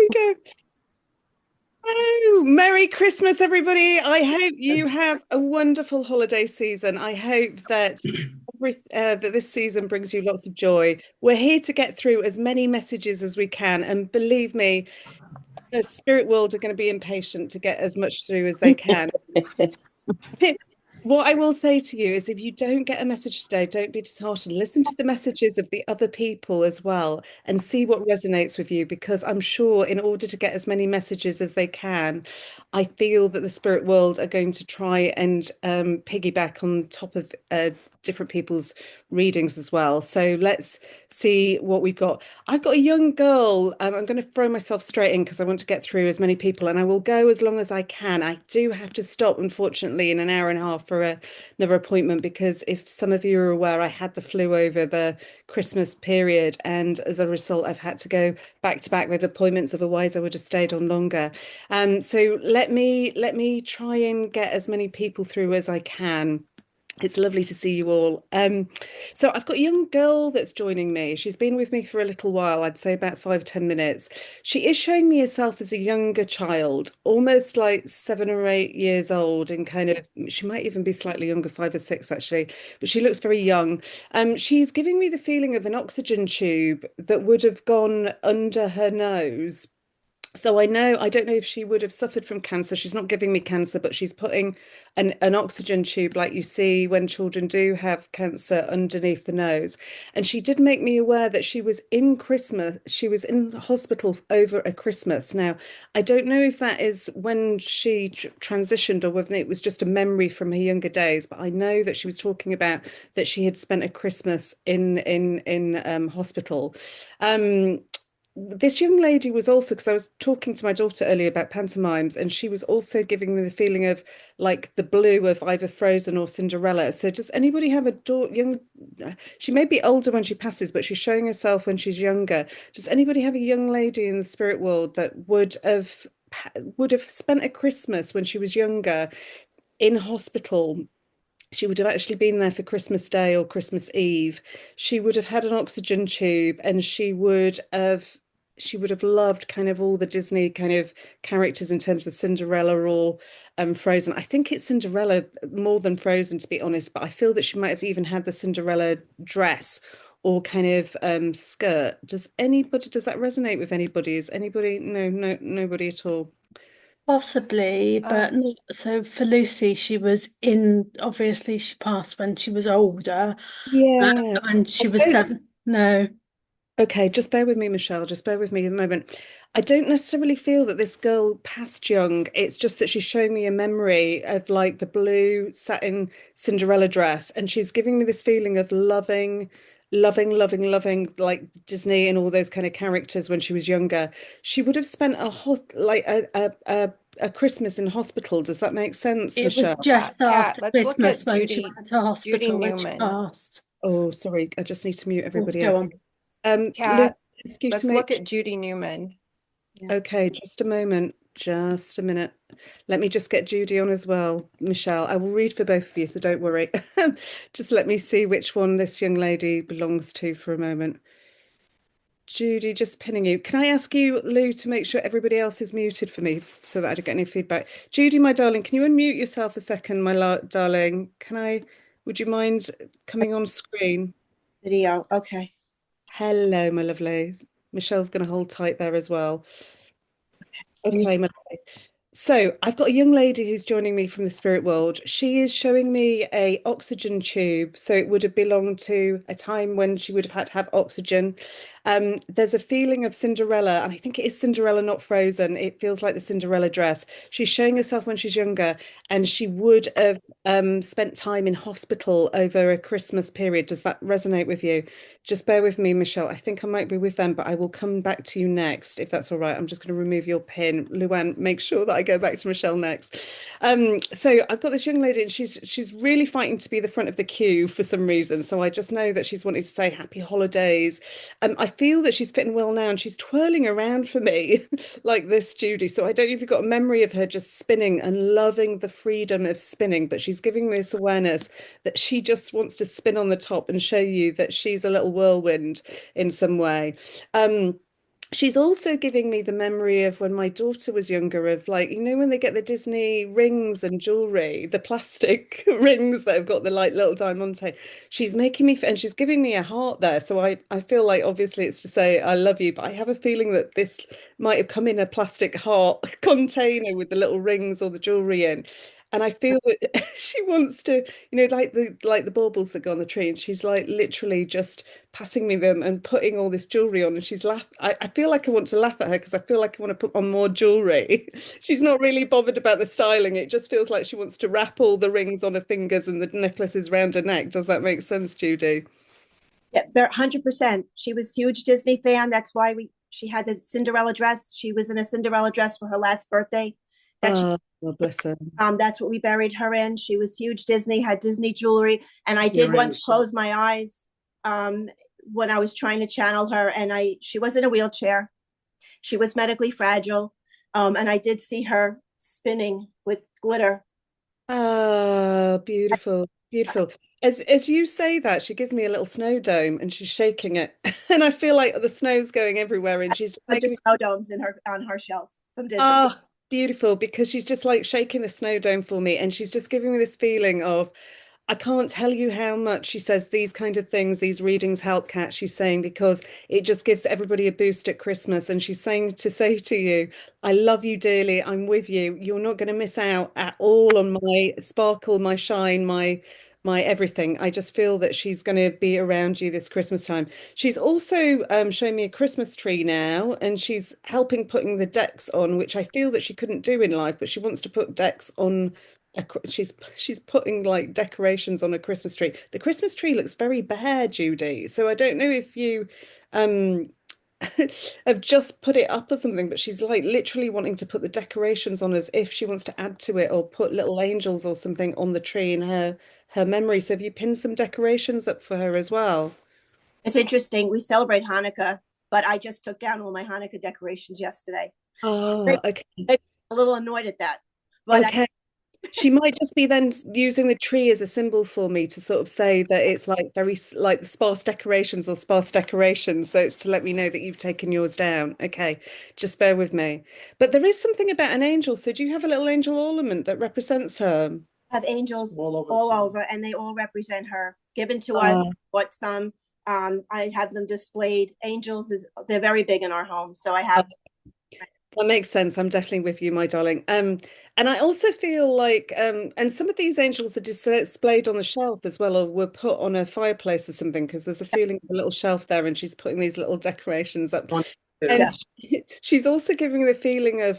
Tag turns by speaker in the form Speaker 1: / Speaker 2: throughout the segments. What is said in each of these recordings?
Speaker 1: we go. Oh, Merry Christmas, everybody. I hope you have a wonderful holiday season. I hope that that this season brings you lots of joy. We're here to get through as many messages as we can, and believe me, the spirit world are going to be impatient to get as much through as they can. What I will say to you is if you don't get a message today, don't be disheartened. Listen to the messages of the other people as well and see what resonates with you, because I'm sure in order to get as many messages as they can, I feel that the spirit world are going to try and piggyback on top of different people's readings as well. So let's see what we've got. I've got a young girl. I'm going to throw myself straight in because I want to get through as many people, and I will go as long as I can. I do have to stop, unfortunately, in an hour and a half for another appointment because if some of you are aware, I had the flu over the Christmas period, and as a result, I've had to go back to back with appointments. Otherwise, I would have stayed on longer. So let me try and get as many people through as I can. It's lovely to see you all. So I've got a young girl that's joining me. She's been with me for a little while, I'd say about 5, 10 minutes. She is showing me herself as a younger child, almost like 7 or 8 years old, and kind of she might even be slightly younger, 5 or 6 actually, but she looks very young. She's giving me the feeling of an oxygen tube that would have gone under her nose. So I don't know if she would have suffered from cancer. She's not giving me cancer, but she's putting an oxygen tube like you see when children do have cancer underneath the nose. And she did make me aware that she was in hospital over a Christmas. Now, I don't know if that is when she transitioned or whether it was just a memory from her younger days, but I know that she was talking about that she had spent a Christmas in hospital. Um, this young lady was also, because I was talking to my daughter earlier about pantomimes, and she was also giving me the feeling of like the blue of either Frozen or Cinderella. So does anybody have a young, she may be older when she passes, but she's showing herself when she's younger. Does anybody have a young lady in the spirit world that would have spent a Christmas when she was younger in hospital? She would have actually been there for Christmas Day or Christmas Eve. She would have had an oxygen tube, and she would have loved kind of all the Disney kind of characters in terms of Cinderella or Frozen. I think it's Cinderella more than Frozen, to be honest, but I feel that she might have even had the Cinderella dress or kind of skirt. Does that resonate with anybody? Is anybody, no, no, nobody at all?
Speaker 2: Possibly, but
Speaker 3: Um,
Speaker 2: not so for Lucy, she was in, obviously she passed when she was older,
Speaker 1: Yeah.
Speaker 2: and
Speaker 1: I
Speaker 2: she was
Speaker 1: don't
Speaker 2: 7. No,
Speaker 1: Okay, just bear with me, Michelle. Just bear with me a moment. I don't necessarily feel that this girl passed young. It's just that she's showing me a memory of like the blue satin Cinderella dress, and she's giving me this feeling of loving, loving, loving, loving, like Disney and all those kind of characters when she was younger. She would have spent a Christmas in hospital. Does that make sense,
Speaker 2: it was
Speaker 1: Michelle?
Speaker 2: just
Speaker 3: Kat,
Speaker 2: after
Speaker 3: let's look
Speaker 2: Christmas
Speaker 3: at
Speaker 2: when she went to
Speaker 3: Judy
Speaker 2: hospital when she
Speaker 3: Newman.
Speaker 2: passed.
Speaker 1: Oh, sorry. I just need to mute
Speaker 2: Oh,
Speaker 1: everybody
Speaker 2: go
Speaker 1: else.
Speaker 2: on.
Speaker 1: Luke,
Speaker 3: Kat,
Speaker 1: excuse
Speaker 3: let's
Speaker 1: me.
Speaker 3: look at Judy Newman.
Speaker 2: Yeah.
Speaker 1: Okay, just a moment. Just a minute. Let me just get Judy on as well. Michelle, I will read for both of you, so don't worry. Just let me see which one this young lady belongs to for a moment. Judy, just pinning you. Can I ask you, Lou, to make sure everybody else is muted for me so that I don't get any feedback? Judy, my darling, can you unmute yourself a second, darling? Would you mind coming on screen?
Speaker 2: Video. Okay.
Speaker 1: Hello, my lovely. Michelle's going to hold tight there as well.
Speaker 2: Can you
Speaker 1: Okay,
Speaker 2: see?
Speaker 1: my So I've got a young lady who's joining me from the spirit world. She is showing me a oxygen tube. So it would have belonged to a time when she would have had to have oxygen. There's a feeling of Cinderella, and I think it is Cinderella, not Frozen. It feels like the Cinderella dress. She's showing herself when she's younger, and she would have spent time in hospital over a Christmas period. Does that resonate with you? Just bear with me, Michelle. I think I might be with them, but I will come back to you next, if that's all right. I'm just going to remove your pin. Luann, make sure that I go back to Michelle next. So I've got this young lady, and she's really fighting to be the front of the queue for some reason. So I just know that she's wanting to say happy holidays. I feel that she's fitting well now, and she's twirling around for me like this, Judy. So I don't know if you've got a memory of her just spinning and loving the freedom of spinning, but she's giving me this awareness that she just wants to spin on the top and show you that she's a little whirlwind in some way. Um, she's also giving me the memory of when my daughter was younger, of like, when they get the Disney rings and jewelry, the plastic rings that have got the like little diamonds. She's making me, and she's giving me a heart there. So I feel like obviously it's to say I love you, but I have a feeling that this might have come in a plastic heart container with the little rings or the jewelry in. And I feel that she wants to, like the baubles that go on the tree, and she's like literally just passing me them and putting all this jewelry on, and she's laugh. I feel like I want to laugh at her because I feel like I want to put on more jewelry. She's not really bothered about the styling. It just feels like she wants to wrap all the rings on her fingers and the necklaces round her neck. Does that make sense, Judy?
Speaker 2: Yeah, 100%. She was a huge Disney fan. That's why she had the Cinderella dress. She was in a Cinderella dress for her last birthday. That she
Speaker 1: Oh, well, bless her.
Speaker 2: that's what we buried her in. She was huge Disney, had Disney jewelry, and I did
Speaker 1: Right.
Speaker 2: once close my eyes um, when I was trying to channel her, and she was in a wheelchair. She was medically fragile, and I did see her spinning with glitter.
Speaker 1: Oh, beautiful, beautiful. As you say that, she gives me a little snow dome and she's shaking it. And I feel like the snow's going everywhere and she's just
Speaker 2: Bunch of
Speaker 1: making me.
Speaker 2: snow domes in her on her shelf from Disney.
Speaker 1: Oh, beautiful, because she's just like shaking the snow dome for me, and she's just giving me this feeling of, I can't tell you how much she says these kind of things, these readings help, Kat. She's saying because it just gives everybody a boost at Christmas. And she's saying to say to you, I love you dearly. I'm with you. You're not going to miss out at all on my sparkle, my shine, my everything. I just feel that she's going to be around you this Christmas time. She's also showing me a Christmas tree now, and she's helping putting the decks on, which I feel that she couldn't do in life, but she wants to put decks on she's putting like decorations on a Christmas tree. The Christmas tree looks very bare, Judy. So I don't know if you um have just put it up or something, but she's like literally wanting to put the decorations on as if she wants to add to it or put little angels or something on the tree in her memory. So have you pinned some decorations up for her as well?
Speaker 2: It's interesting. We celebrate Hanukkah, but I just took down all my Hanukkah decorations yesterday.
Speaker 1: Oh,
Speaker 2: Maybe
Speaker 1: okay.
Speaker 2: I'm a little annoyed at that, but
Speaker 1: Okay. She might just be then using the tree as a symbol for me to sort of say that it's like like the sparse decorations or sparse decorations. So it's to let me know that you've taken yours down. Okay, just bear with me. But there is something about an angel. So do you have a little angel ornament that represents her?
Speaker 2: I have angels all over, and they all represent her. Given to us,
Speaker 1: Oh,
Speaker 2: what some I have them displayed. Angels is they're very big in our home, so I have.
Speaker 1: that makes sense. I'm definitely with you, my darling. And I also feel like, and some of these angels are displayed on the shelf as well, or were put on a fireplace or something, because there's a feeling of a little shelf there, and she's putting these little decorations up.
Speaker 2: Yeah.
Speaker 1: And she's also giving the feeling of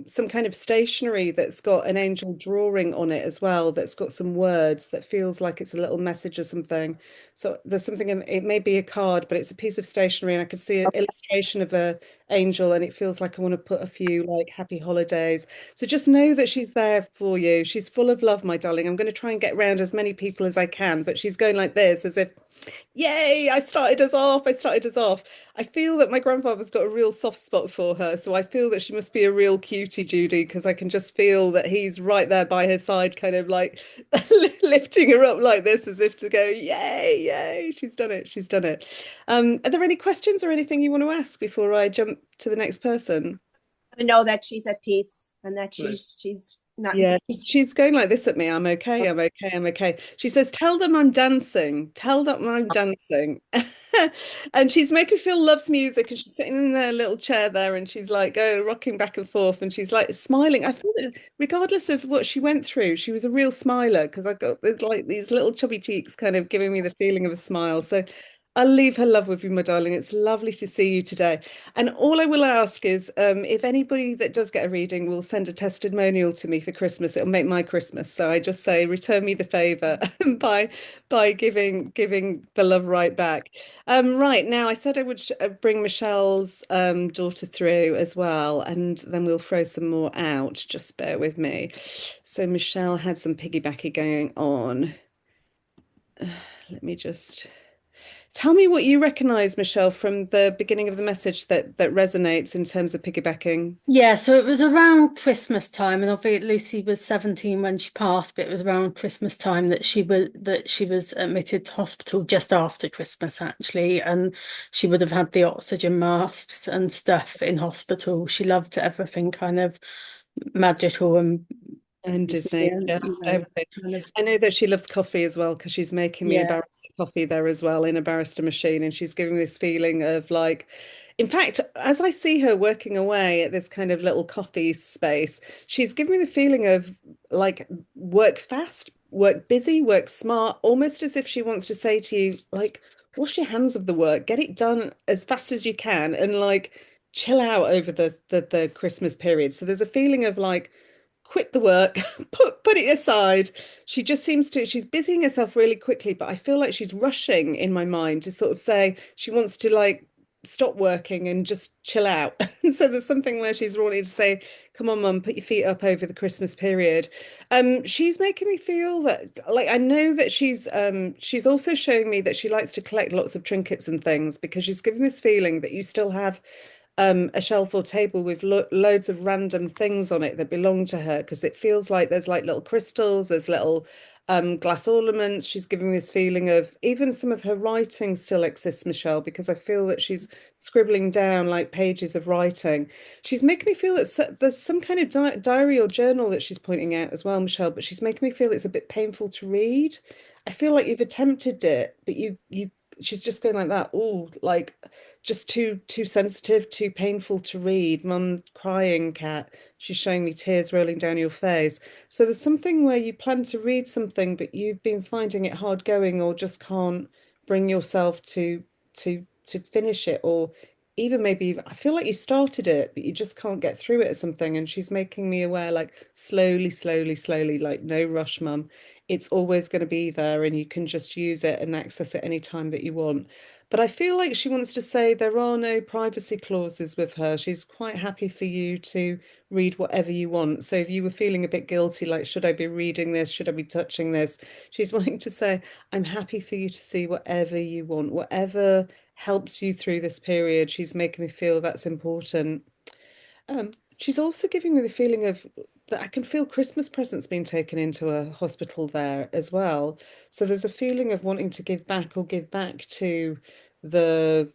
Speaker 1: some kind of stationery that's got an angel drawing on it as well, that's got some words that feels like it's a little message or something. So there's something, it may be a card, but it's a piece of stationery, and I could see an illustration of a angel, and it feels like I want to put a few like happy holidays. So just know that she's there for you. She's full of love, my darling. I'm going to try and get around as many people as I can, but she's going like this, as if, yay, I started us off. I started us off. I feel that my grandfather's got a real soft spot for her. So I feel that she must be a real cutie, Judy, because I can just feel that he's right there by her side, kind of like lifting her up like this, as if to go, yay, yay, she's done it. She's done it. Are there any questions or anything you want to ask before I jump to the next person?
Speaker 2: To know that she's at peace and that she's not.
Speaker 1: Yeah, she's going like this at me. I'm okay. I'm okay. I'm okay. She says, "Tell them I'm dancing. Tell them I'm dancing." And she's making me feel loves music, and she's sitting in their little chair there, and she's like, oh, rocking back and forth, and she's like smiling. I feel that regardless of what she went through, she was a real smiler, because I got like these little chubby cheeks, kind of giving me the feeling of a smile. So I'll leave her love with you, my darling. It's lovely to see you today. And all I will ask is, if anybody that does get a reading will send a testimonial to me for Christmas, it'll make my Christmas. So I just say, return me the favor by giving the love right back. Right now, I said I would bring Michelle's daughter through as well, and then we'll throw some more out. Just bear with me. So Michelle had some piggybacky going on. Let me just Tell me what you recognize, Michelle, from the beginning of the message that resonates in terms of piggybacking.
Speaker 3: Yeah, so it was around Christmas time, and obviously Lucy was 17 when she passed, but it was around Christmas time that she was admitted to hospital just after Christmas, actually, and she would have had the oxygen masks and stuff in hospital. She loved everything kind of magical and
Speaker 1: And
Speaker 3: Disney,
Speaker 1: Disney,
Speaker 3: and
Speaker 1: just everything.
Speaker 3: kind of
Speaker 1: I know that she loves coffee as well because she's making me a
Speaker 3: yeah.
Speaker 1: barista coffee there as well in a barista machine, and she's giving me this feeling of like, in fact, as I see her working away at this kind of little coffee space, she's giving me the feeling of like work fast, work busy, work smart, almost as if she wants to say to you, like, wash your hands of the work, get it done as fast as you can, and like chill out over the Christmas period. So there's a feeling of like quit the work, put it aside. She just seems to, she's busying herself really quickly, but I feel like she's rushing in my mind to sort of say she wants to like stop working and just chill out. So there's something where she's wanting to say, come on, mum, put your feet up over the Christmas period. She's making me feel that like I know that she's also showing me that she likes to collect lots of trinkets and things because she's giving this feeling that you still have a shelf or table with loads of random things on it that belong to her because it feels like there's like little crystals, there's little glass ornaments. She's giving this feeling of even some of her writing still exists, Michelle, because I feel that she's scribbling down like pages of writing. She's making me feel that there's some kind of diary or journal that she's pointing out as well, Michelle, but she's making me feel it's a bit painful to read. I feel like you've attempted it, but you she's just going like that. Oh, like just too sensitive, too painful to read. Mum crying, cat. She's showing me tears rolling down your face. So there's something where you plan to read something, but you've been finding it hard going, or just can't bring yourself to finish it, or even maybe I feel like you started it, but you just can't get through it or something. And she's making me aware, like slowly, slowly, slowly, like no rush, mum. It's always going to be there, and you can just use it and access it any time that you want. But I feel like she wants to say there are no privacy clauses with her. She's quite happy for you to read whatever you want. So if you were feeling a bit guilty, like, should I be reading this? Should I be touching this? She's wanting to say, I'm happy for you to see whatever you want, whatever helps you through this period. She's making me feel that's important. She's also giving me the feeling of that I can feel Christmas presents being taken into a hospital there as well. So there's a feeling of wanting to give back or give back to the,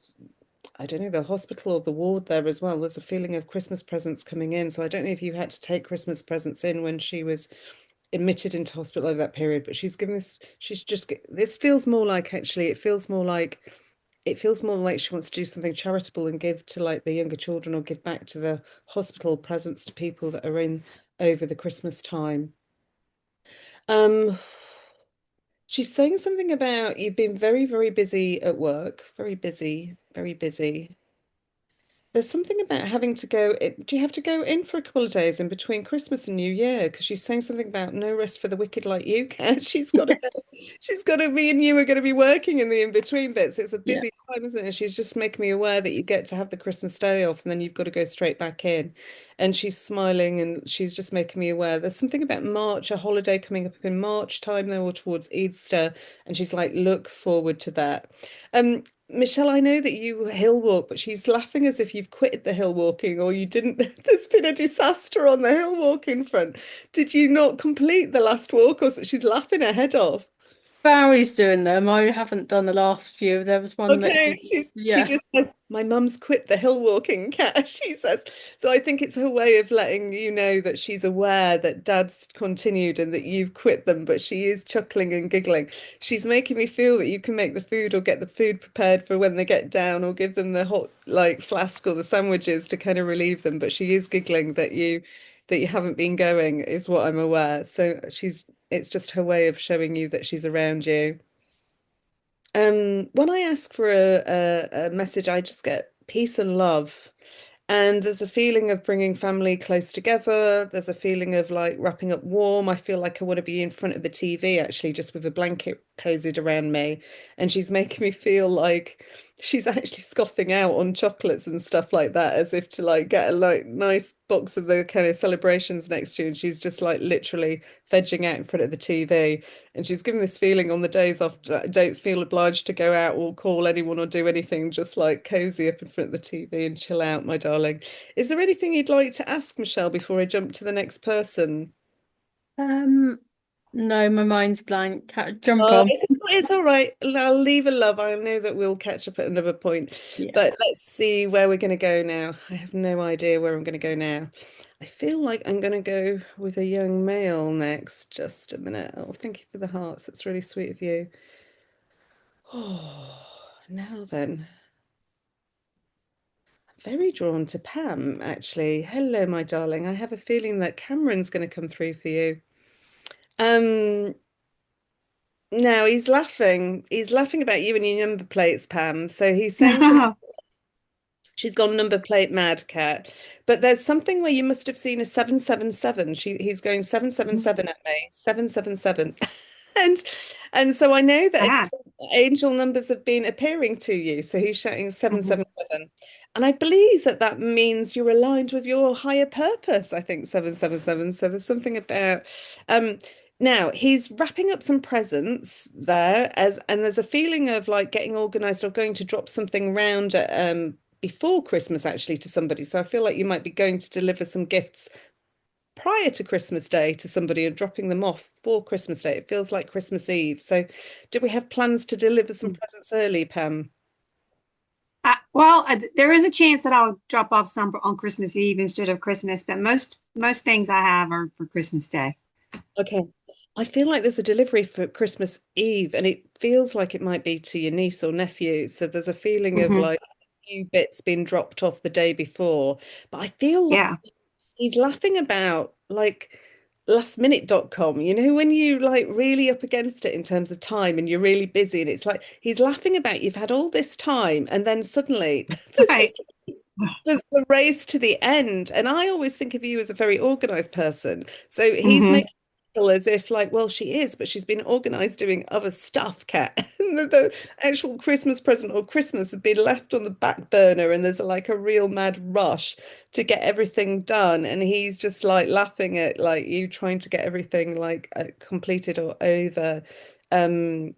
Speaker 1: I don't know, the hospital or the ward there as well. There's a feeling of Christmas presents coming in. So I don't know if you had to take Christmas presents in when she was admitted into hospital over that period, but she's given this, she's just, this feels more like actually, it feels more like she wants to do something charitable and give to like the younger children or give back to the hospital presents to people that are in over the Christmas time. Um, she's saying something about you've been very, very busy at work, very busy, very busy. There's something about having to go. Do you have to go in for a couple of days in between Christmas and New Year? Because she's saying something about no rest for the wicked like you can. She's got to go. She's got to. Me and you are going to be working in the in between bits. It's a
Speaker 3: Yeah.
Speaker 1: busy time, isn't it? She's just making me aware that you get to have the Christmas day off, and then you've got to go straight back in. And she's smiling, and she's just making me aware. There's something about March, a holiday coming up in March time, though, or towards Easter, and she's like, look forward to that. Michelle, I know that you hill walk, but she's laughing as if you've quitted the hill walking or you didn't. There's been a disaster on the hill walking front. Did you not complete the last walk? Or she's laughing her head off.
Speaker 3: Barry's doing them. I haven't done the last few. There was one that
Speaker 1: Okay, she
Speaker 3: yeah.
Speaker 1: just says, my mum's quit the hill walking cat, she says. So I think it's her way of letting you know that she's aware that dad's continued and that you've quit them, but she is chuckling and giggling. She's making me feel that you can make the food or get the food prepared for when they get down or give them the hot like flask or the sandwiches to kind of relieve them. But she is giggling that you haven't been going is what I'm aware. So it's just her way of showing you that she's around you. When I ask for a message, I just get peace and love. And there's a feeling of bringing family close together. There's a feeling of like wrapping up warm. I feel like I want to be in front of the TV actually, just with a blanket cozied around me. And she's making me feel like she's actually scoffing out on chocolates and stuff like that, as if to like get a like nice box of the kind of celebrations next to you. And she's just like literally vegging out in front of the TV. And she's given this feeling on the days off, I don't feel obliged to go out or call anyone or do anything, just like cozy up in front of the TV and chill out, my darling. Is there anything you'd like to ask Michelle before I jump to the next person?
Speaker 3: Um, no, my mind's blank. Jump
Speaker 1: Oh,
Speaker 3: on.
Speaker 1: it's all right. I'll leave a love. I know that we'll catch up at another point.
Speaker 3: Yeah.
Speaker 1: But let's see where we're going to go now. I have no idea where I'm going to go now. I feel like I'm going to go with a young male next. Just a minute. Oh, thank you for the hearts. That's really sweet of you. Oh, now then. I'm very drawn to Pam, actually. Hello, my darling. I have a feeling that Cameron's going to come through for you. Um, No, he's laughing. He's laughing about you and your number plates, Pam. So he's saying something. She's gone number plate mad, Cat. But there's something where you must have seen a 777. He's going 777 at me. 777. And so I know that
Speaker 4: Ah,
Speaker 1: angel numbers have been appearing to you. So he's shouting
Speaker 4: mhm.
Speaker 1: 777. And I believe that that means you're aligned with your higher purpose, I think 777. So there's something about um now he's wrapping up some presents there as and there's a feeling of like getting organized or going to drop something round before Christmas actually to somebody. So I feel like you might be going to deliver some gifts prior to Christmas Day to somebody and dropping them off for Christmas Day. It feels like Christmas Eve. So do we have plans to deliver some presents early, Pam?
Speaker 4: Well, there is a chance that I'll drop off some on Christmas Eve instead of Christmas, but most things I have are for Christmas Day.
Speaker 1: Okay. I feel like there's a delivery for Christmas Eve, and it feels like it might be to your niece or nephew. So there's a feeling of
Speaker 4: Hmm.
Speaker 1: like a few bits being dropped off the day before. But I feel like
Speaker 4: Yeah.
Speaker 1: he's laughing about like lastminute.com, you know, when you like really up against it in terms of time and you're really busy, and it's like he's laughing about you've had all this time, and then suddenly there's
Speaker 4: Right.
Speaker 1: there's the race to the end. And I always think of you as a very organized person. So he's
Speaker 4: Hmm.
Speaker 1: making it feel as if like, well, she is, but she's been organized doing other stuff, Kat. And the actual Christmas present or Christmas has been left on the back burner, and there's like a real mad rush to get everything done. And he's just like laughing at like you trying to get everything like completed or over. Um,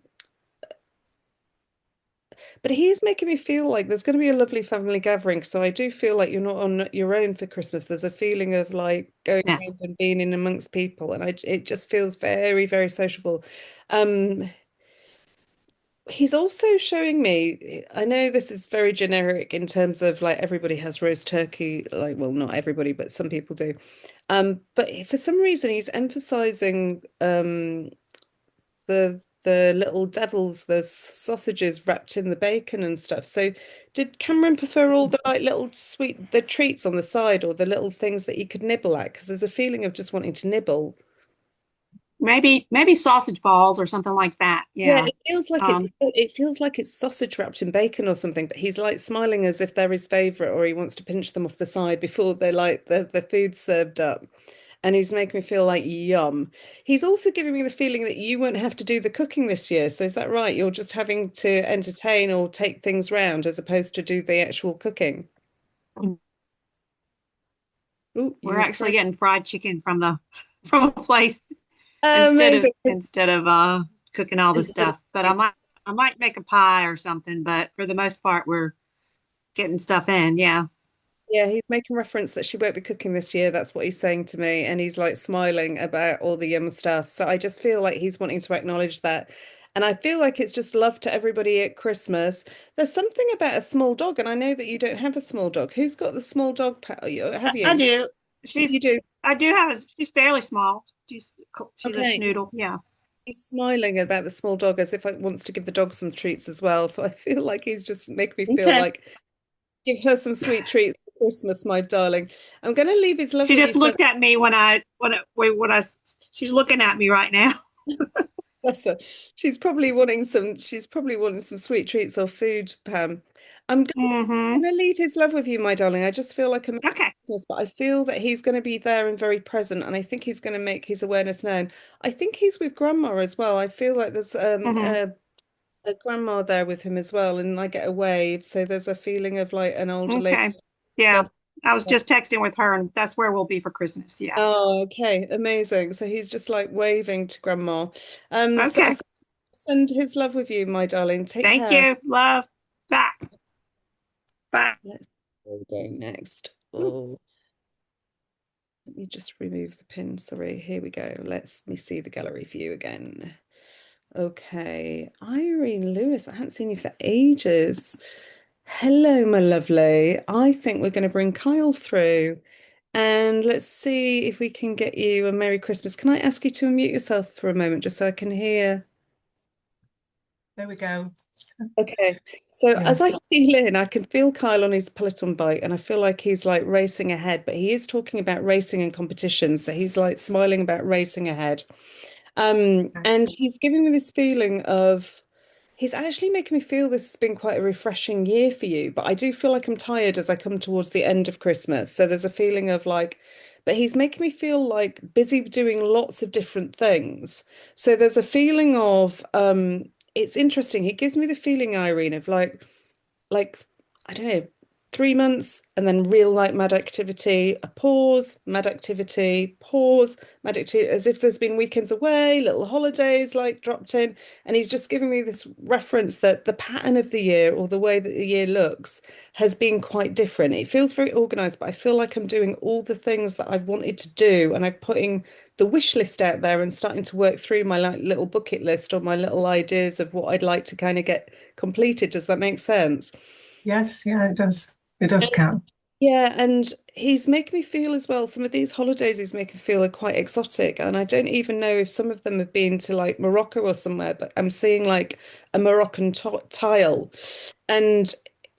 Speaker 1: but he is making me feel like there's going to be a lovely family gathering. So I do feel like you're not on your own for Christmas. There's a feeling of like going
Speaker 4: Yeah.
Speaker 1: around and being in amongst people, and it just feels very, very sociable. Um, he's also showing me, I know this is very generic in terms of like everybody has roast turkey, like well, not everybody, but some people do. But for some reason he's emphasizing the little devils, the sausages wrapped in the bacon and stuff. So did Cameron prefer all the like little sweet the treats on the side or the little things that you could nibble at? Because there's a feeling of just wanting to nibble.
Speaker 4: Maybe sausage balls or something like that.
Speaker 1: Yeah,
Speaker 4: Yeah.
Speaker 1: it
Speaker 4: Um,
Speaker 1: feels like it's sausage wrapped in bacon or something, but he's like smiling as if they're his favorite, or he wants to pinch them off the side before they're like the food served up. And he's making me feel like yum. He's also giving me the feeling that you won't have to do the cooking this year. So is that right? You're just having to entertain or take things round as opposed to do the actual cooking. Oh,
Speaker 4: we're
Speaker 1: you
Speaker 4: actually getting fried chicken from the from a place
Speaker 1: amazing.
Speaker 4: instead of cooking all the stuff. But I might make a pie or something, but for the most part we're getting stuff in. Yeah.
Speaker 1: Yeah, he's making reference that she won't be cooking this year. That's what he's saying to me. And he's like smiling about all the yum stuff. So I just feel like he's wanting to acknowledge that. And I feel like it's just love to everybody at Christmas. There's something about a small dog, and I know that you don't have a small dog. Who's got the small dog pet? Have
Speaker 4: I
Speaker 1: you?
Speaker 4: do. She's
Speaker 1: You do.
Speaker 4: I do have she's fairly small. She's a
Speaker 1: Okay.
Speaker 4: schnoodle. Yeah.
Speaker 1: He's smiling about the small dog as if he wants to give the dog some treats as well. So I feel like he's just making me feel
Speaker 4: Okay.
Speaker 1: like give her some sweet treats for Christmas, my darling. I'm going to leave his love
Speaker 4: She
Speaker 1: with you.
Speaker 4: just
Speaker 1: So
Speaker 4: looked at me when I she's looking at me right now.
Speaker 1: bless her. She's probably wanting some sweet treats or food, Pam.
Speaker 4: Hmm.
Speaker 1: Gonna leave his love with you, my darling. I just feel like a
Speaker 4: Okay.
Speaker 1: Christmas, but I feel that he's going to be there and very present, and I think he's going to make his awareness known. I think he's with grandma as well. I feel like there's
Speaker 4: Hmm.
Speaker 1: a grandma there with him as well, and I get a wave. So there's a feeling of like an older lady
Speaker 4: Okay. Yeah.
Speaker 1: together.
Speaker 4: I was just texting with her, and that's where we'll be for Christmas. Yeah.
Speaker 1: Oh, okay, amazing. So he's just like waving to grandma. So I'll
Speaker 4: Okay.
Speaker 1: send his love with you, my darling. Take
Speaker 4: Thank
Speaker 1: care.
Speaker 4: you. Love. Bye. Bye.
Speaker 1: Let's go next. Oh, let me just remove the pin. Sorry, here we go. Let me see the gallery view again. Okay, Irene Lewis, I haven't seen you for ages. Hello, my lovely. I think we're going to bring Kyle through and let's see if we can get you a Merry Christmas. Can I ask you to unmute yourself for a moment just so I can hear?
Speaker 5: There we go.
Speaker 1: Okay, so
Speaker 5: Yeah.
Speaker 1: as I feel in, I can feel Kyle on his Peloton bike, and I feel like he's like racing ahead, but he is talking about racing and competitions. So he's like smiling about racing ahead. And he's giving me this feeling of he's actually making me feel this has been quite a refreshing year for you, but I do feel like I'm tired as I come towards the end of Christmas. So there's a feeling of like, but he's making me feel like busy doing lots of different things. So there's a feeling of it's interesting. He gives me the feeling, Irene, of like I don't know, 3 months and then real like mad activity, a pause, mad activity, pause, mad activity, as if there's been weekends away, little holidays like dropped in. And he's just giving me this reference that the pattern of the year or the way that the year looks has been quite different. It feels very organized, but I feel like I'm doing all the things that I've wanted to do and I'm putting the wish list out there and starting to work through my like little bucket list or my little ideas of what I'd like to kind of get completed. Does that make sense?
Speaker 5: Yes, yeah, it does. It does count.
Speaker 1: Yeah, and he's making me feel as well, some of these holidays he's making me feel are quite exotic. And I don't even know if some of them have been to like Morocco or somewhere, but I'm seeing like a Moroccan tile. And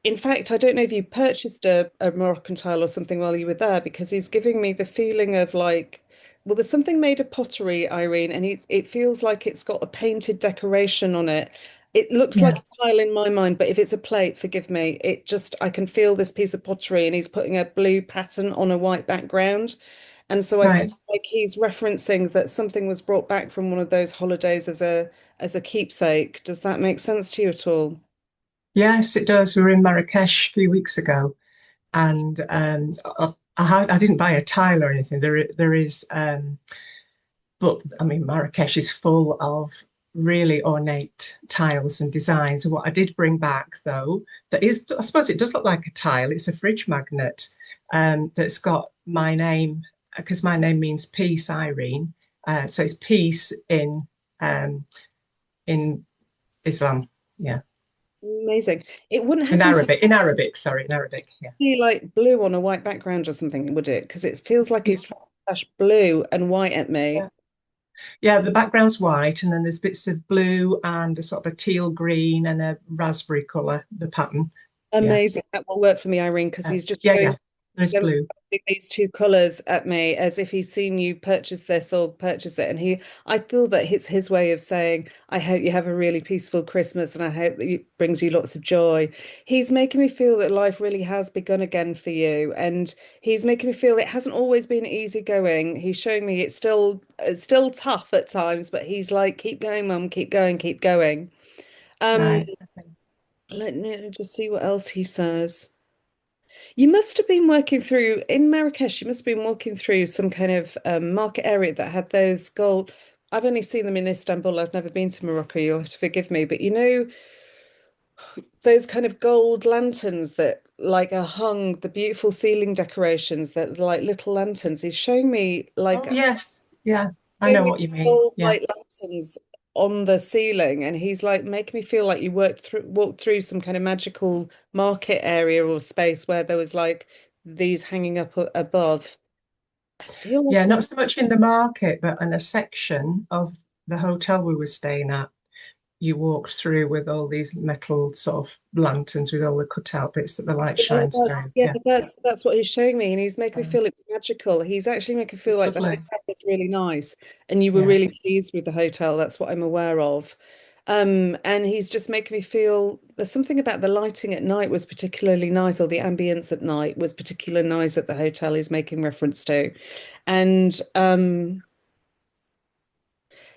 Speaker 1: in fact, I don't know if you purchased a Moroccan tile or something while you were there, because he's giving me the feeling of like, well, there's something made of pottery, Irene, and it feels like it's got a painted decoration on it. It looks like
Speaker 5: Yeah,
Speaker 1: a tile in my mind, but if it's a plate, forgive me. It just, I can feel this piece of pottery, and he's putting a blue pattern on a white background. And so I feel
Speaker 5: right.
Speaker 1: like he's referencing that something was brought back from one of those holidays as a keepsake. Does that make sense to you at all?
Speaker 5: Yes, it does. We were in Marrakesh a few weeks ago, and I didn't buy a tile or anything. There is, but I mean, Marrakesh is full of really ornate tiles and designs. And what I did bring back, though, that is, I suppose it does look like a tile. It's a fridge magnet, that's got my name, because my name means peace, Irene. So it's peace um, in Islam. Yeah.
Speaker 1: Amazing. It wouldn't happen to
Speaker 5: In Arabic, sorry, in Arabic. Yeah.
Speaker 1: be like blue on a white background or something, would it? Because it feels like he's trying to flash blue and white at me.
Speaker 5: Yeah. Yeah, the background's white, and then there's bits of blue and a sort of a teal green and a raspberry colour, the pattern. Yeah.
Speaker 1: Amazing. That will work for me, Irene, because he's just
Speaker 5: Yeah,
Speaker 1: showing
Speaker 5: yeah. There's blue.
Speaker 1: these two colours at me as if he's seen you purchase this or purchase it. And I feel that it's his way of saying, I hope you have a really peaceful Christmas and I hope that it brings you lots of joy. He's making me feel that life really has begun again for you. And he's making me feel it hasn't always been easy going. He's showing me it's still tough at times, but he's like, keep going, Mum, keep going, keep going. Um,
Speaker 5: Right. Okay.
Speaker 1: let me just see what else he says. You must have been working through in Marrakesh, you must have been walking through some kind of market area that had those gold. I've only seen them in Istanbul. I've never been to Morocco. You'll have to forgive me. But you know, those kind of gold lanterns that like are hung, the beautiful ceiling decorations that are like little lanterns. He's showing me
Speaker 5: Oh, yes. Yeah. I
Speaker 1: showing
Speaker 5: know
Speaker 1: me
Speaker 5: what you mean.
Speaker 1: gold
Speaker 5: Yeah.
Speaker 1: like lanterns on the ceiling, and he's like making me feel like you walked through some kind of magical market area or space where there was like these hanging up above. I feel like
Speaker 5: Yeah, not
Speaker 1: it's
Speaker 5: so much in the market, but in a section of the hotel we were staying at. You walked through with all these metal sort of lanterns with all the cutout bits that the light shines through.
Speaker 1: yeah,
Speaker 5: Yeah.
Speaker 1: that's what he's showing me, and he's making me
Speaker 5: Um,
Speaker 1: feel it's magical. He's actually making me feel
Speaker 5: it's
Speaker 1: like the
Speaker 5: lovely.
Speaker 1: hotel was really nice, and you were
Speaker 5: Yeah.
Speaker 1: really pleased with the hotel. That's what I'm aware of. And he's just making me feel there's something about the lighting at night was particularly nice, or the ambience at night was particularly nice at the hotel he's making reference to. And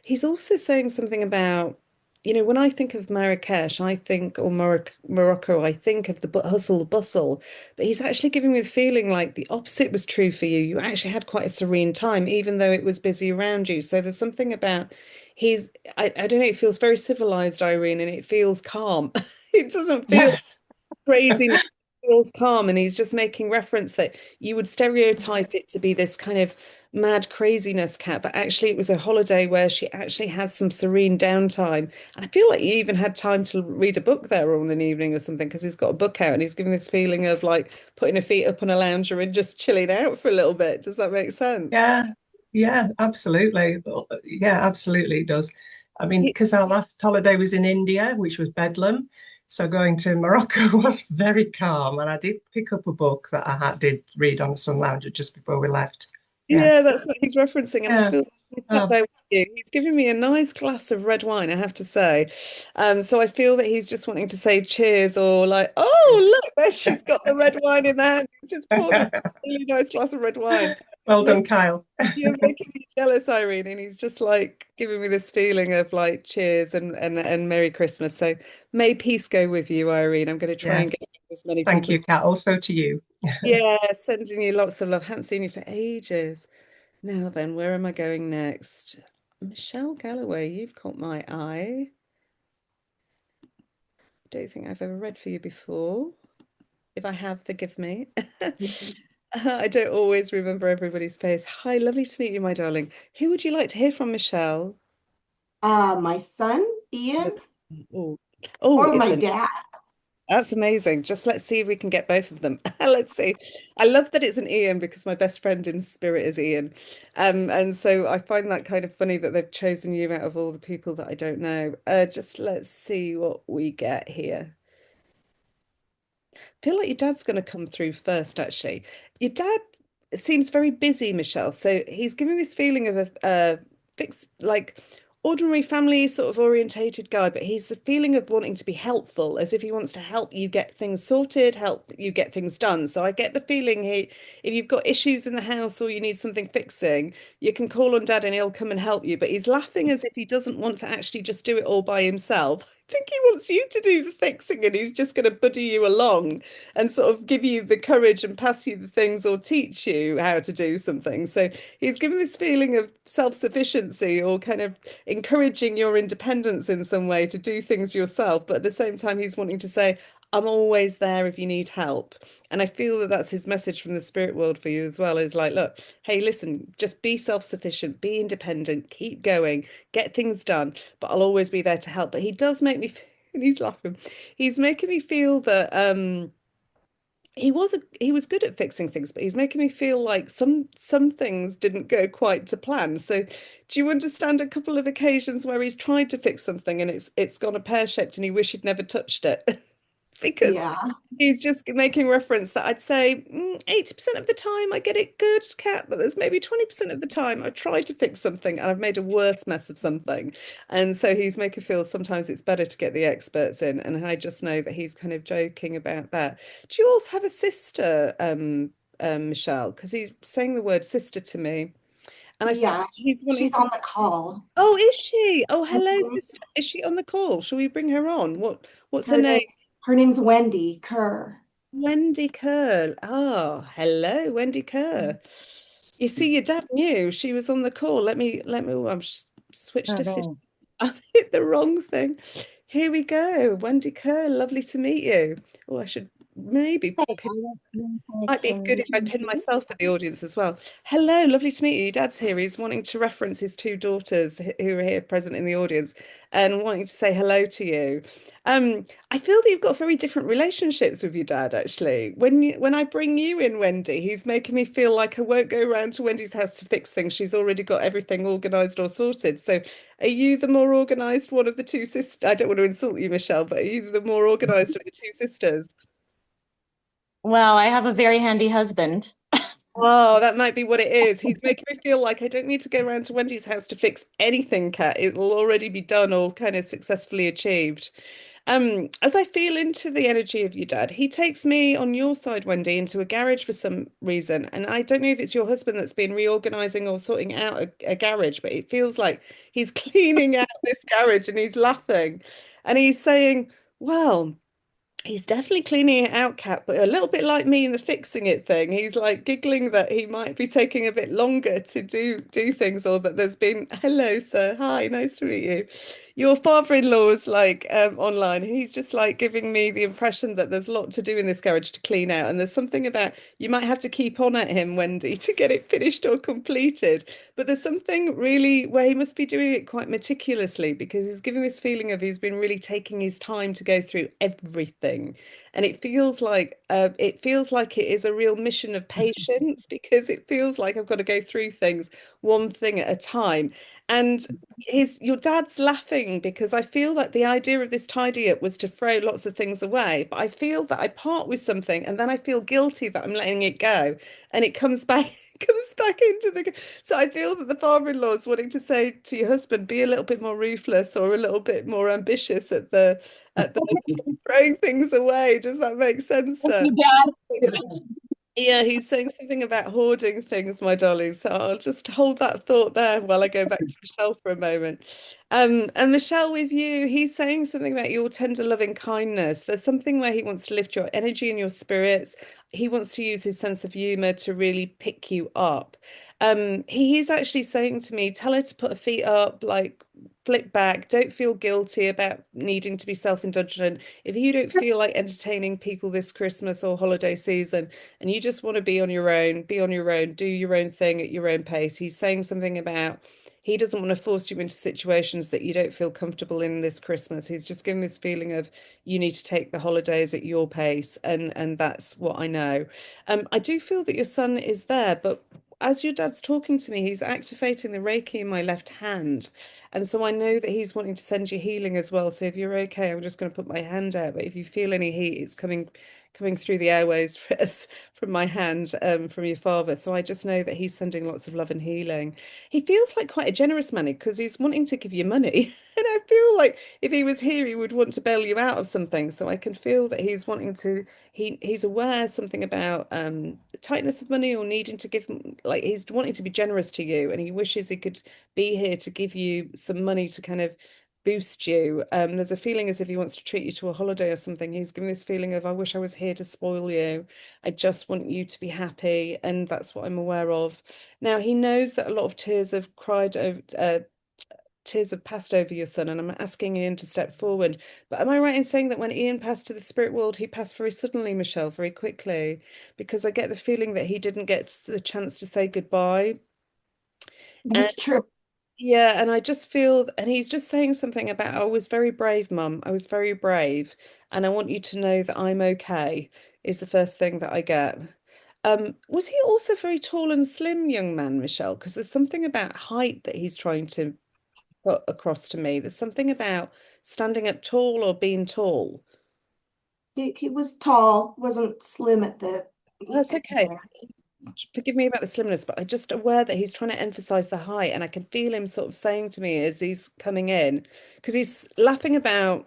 Speaker 1: he's also saying something about when I think of Marrakesh, I think, or Morocco, I think of the hustle, bustle. But he's actually giving me the feeling like the opposite was true for you. You actually had quite a serene time, even though it was busy around you. So there's something about he's, I don't know, it feels very civilized, Irene, and it feels calm. It doesn't feel
Speaker 5: Yes.
Speaker 1: craziness, feels calm, and he's just making reference that you would stereotype it to be this kind of mad craziness cat, but actually it was a holiday where she actually had some serene downtime. And I feel like you even had time to read a book there on an evening or something because he's got a book out and he's giving this feeling of like putting her feet up on a lounger and just chilling out for a little bit. Does that make sense?
Speaker 5: Yeah, yeah, absolutely. Well, yeah, absolutely it does. I mean,
Speaker 1: He-
Speaker 5: because our last holiday was in India, which was Bedlam. So going to Morocco was very calm. And I did pick up a book that did read on a sun lounger just before we left. Yeah.
Speaker 1: Yeah, that's what he's referencing, and I
Speaker 5: Yeah.
Speaker 1: feel like he's sat
Speaker 5: Oh,
Speaker 1: there with you. He's giving me a nice glass of red wine, I have to say. So I feel that he's just wanting to say cheers or like, oh, look, there she's got the red wine in there. He's just poured me a really nice glass of red wine.
Speaker 5: well
Speaker 1: You're,
Speaker 5: done, Kyle.
Speaker 1: you're making me jealous, Irene, and he's just like giving me this feeling of like cheers and Merry Christmas. So may peace go with you, Irene. I'm going to try
Speaker 5: Yeah.
Speaker 1: and get as many
Speaker 5: Thank
Speaker 1: people.
Speaker 5: you, Kat. Also to you.
Speaker 1: Yeah, sending you lots of love. Haven't seen you for ages. Now then, where am I going next? Michelle Galloway, you've caught my eye. Don't think I've ever read for you before. If I have, forgive me. I don't always remember everybody's face. Hi, lovely to meet you, my darling. Who would you like to hear from, Michelle?
Speaker 6: My son, Ian,
Speaker 1: Oh, oh,
Speaker 6: or
Speaker 1: it's
Speaker 6: my
Speaker 1: an
Speaker 6: dad.
Speaker 1: That's amazing. Just let's see if we can get both of them. Let's see. I love that it's an Ian because my best friend in spirit is Ian. And so I find that kind of funny that they've chosen you out of all the people that I don't know. Just let's see what we get here. Feel like your dad's going to come through first, actually. Your dad seems very busy, Michelle. So he's giving this feeling of a fixed, like ordinary family sort of orientated guy, but he's the feeling of wanting to be helpful, as if he wants to help you get things sorted, help you get things done. So I get the feeling if you've got issues in the house or you need something fixing, you can call on dad and he'll come and help you. But he's laughing as if he doesn't want to actually just do it all by himself. I think he wants you to do the fixing and he's just going to buddy you along and sort of give you the courage and pass you the things or teach you how to do something. So he's given this feeling of self-sufficiency or kind of encouraging your independence in some way to do things yourself. But at the same time, he's wanting to say, I'm always there if you need help. And I feel that that's his message from the spirit world for you as well is like, look, hey, listen, just be self-sufficient, be independent, keep going, get things done, but I'll always be there to help. But he does make me, and he's laughing, he's making me feel that he was good at fixing things, but he's making me feel like some things didn't go quite to plan. So do you understand a couple of occasions where he's tried to fix something and it's gone a pear-shaped and he wish he'd never touched it? Because
Speaker 6: Yeah,
Speaker 1: he's just making reference that I'd say 80% of the time I get it good, Cat, but there's maybe 20% of the time I try to fix something and I've made a worse mess of something. And so he's making feel sometimes it's better to get the experts in. And I just know that he's kind of joking about that. Do you also have a sister, Michelle? Because he's saying the word sister to me. And
Speaker 6: yeah.
Speaker 1: he's
Speaker 6: She's
Speaker 1: wanting to.
Speaker 6: on the call.
Speaker 1: Oh, is she? Oh, hello,
Speaker 6: Mhm.
Speaker 1: sister. Is she on the call? Shall we bring her on? What's her
Speaker 6: Her
Speaker 1: name?
Speaker 6: name's her name's Wendy Kerr.
Speaker 1: Wendy Kerr. Oh, hello, Wendy Kerr. You see, your dad knew she was on the call. Oh, switched
Speaker 7: Oh
Speaker 1: to 50.
Speaker 7: no.
Speaker 1: I hit the wrong thing. Here we go. Wendy Kerr, lovely to meet you. Oh, I should maybe
Speaker 7: Hey,
Speaker 1: pin
Speaker 7: I
Speaker 1: might be good if I pin myself for the audience as well. Hello, lovely to meet you. Your dad's here. He's wanting to reference his two daughters who are here present in the audience and wanting to say hello to you. I feel that you've got very different relationships with your dad, actually. When I bring you in, Wendy, he's making me feel like I won't go round to Wendy's house to fix things. She's already got everything organized or sorted. So are you the more organized one of the two sisters? I don't want to insult you, Michelle, but are you the more organized of the two sisters?
Speaker 7: Well, I have a very handy husband.
Speaker 1: Oh, that might be what it is. He's making me feel like I don't need to go around to Wendy's house to fix anything, Kat. It'll already be done or kind of successfully achieved. As I feel into the energy of your dad, he takes me on your side, Wendy, into a garage for some reason. And I don't know if it's your husband that's been reorganizing or sorting out a garage, but it feels like he's cleaning out this garage and he's laughing. And he's saying, well, he's definitely cleaning it out, Kat, but a little bit like me in the fixing it thing. He's like giggling that he might be taking a bit longer to do things, or that there's been, hello, sir. Hi, nice to meet you. Your father-in-law's like online, and he's just like giving me the impression that there's a lot to do in this garage to clean out. And there's something about you might have to keep on at him, Wendy, to get it finished or completed. But there's something really where he must be doing it quite meticulously, because he's giving this feeling of he's been really taking his time to go through everything. And it feels like it is a real mission of patience, because it feels like I've got to go through things one thing at a time. And your dad's laughing because I feel that the idea of this tidy up was to throw lots of things away, but I feel that I part with something and then I feel guilty that I'm letting it go, and it comes back comes back into the. So I feel that the father-in-law is wanting to say to your husband, be a little bit more ruthless or a little bit more ambitious at the throwing things away. Does that make sense, sir? Yeah, he's saying something about hoarding things, my darling. So I'll just hold that thought there while I go back to Michelle for a moment. And Michelle, with you, he's saying something about your tender loving kindness. There's something where he wants to lift your energy and your spirits. He wants to use his sense of humor to really pick you up. He's actually saying to me, tell her to put her feet up, like flip back. Don't feel guilty about needing to be self-indulgent. If you don't feel like entertaining people this Christmas or holiday season, and you just want to be on your own, be on your own, do your own thing at your own pace. He's saying something about he doesn't want to force you into situations that you don't feel comfortable in this Christmas. He's just giving this feeling of you need to take the holidays at your pace, and that's what I know. I do feel that your son is there, but as your dad's talking to me, he's activating the Reiki in my left hand. And so I know that he's wanting to send you healing as well. So if you're okay, I'm just going to put my hand out. But if you feel any heat, it's coming through the airways from my hand, from your father. So I just know that he's sending lots of love and healing. He feels like quite a generous man because he's wanting to give you money. And I feel like if he was here, he would want to bail you out of something. So I can feel that he's wanting to, he's aware something about the tightness of money or needing to give, like he's wanting to be generous to you. And he wishes he could be here to give you some money to kind of boost you. There's a feeling as if he wants to treat you to a holiday or something. He's giving this feeling of, I wish I was here to spoil you. I just want you to be happy. And that's what I'm aware of. Now, he knows that a lot of tears have cried over, tears have passed over your son, and I'm asking Ian to step forward. But am I right in saying that when Ian passed to the spirit world, he passed very suddenly, Michelle, very quickly? Because I get the feeling that he didn't get the chance to say goodbye. And
Speaker 6: That's true.
Speaker 1: yeah, and I just feel, and he's just saying something about, I was very brave, Mum. I was very brave. And I want you to know that I'm okay, is the first thing that I get. Was he also very tall and slim, young man, Michelle? Because there's something about height that he's trying to put across to me. There's something about standing up tall or being tall.
Speaker 6: He was tall, wasn't slim at the
Speaker 1: That's okay.
Speaker 6: there.
Speaker 1: Forgive me about the slimness, but I'm just aware that he's trying to emphasize the height, and I can feel him sort of saying to me as he's coming in, because he's laughing about,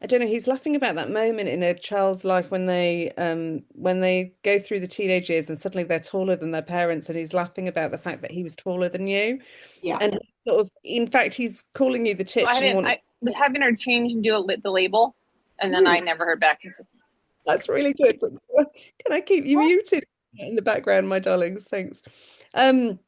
Speaker 1: I don't know, he's laughing about that moment in a child's life when they go through the teenage years and suddenly they're taller than their parents, and he's laughing about the fact that he was taller than you.
Speaker 6: Yeah.
Speaker 1: And sort of, in fact, he's calling you the
Speaker 8: So
Speaker 1: titch and wanting.
Speaker 8: I was having her change and do the label, and then I never heard back.
Speaker 1: That's really good. But can I keep you muted in the background, my darlings? Thanks. Um,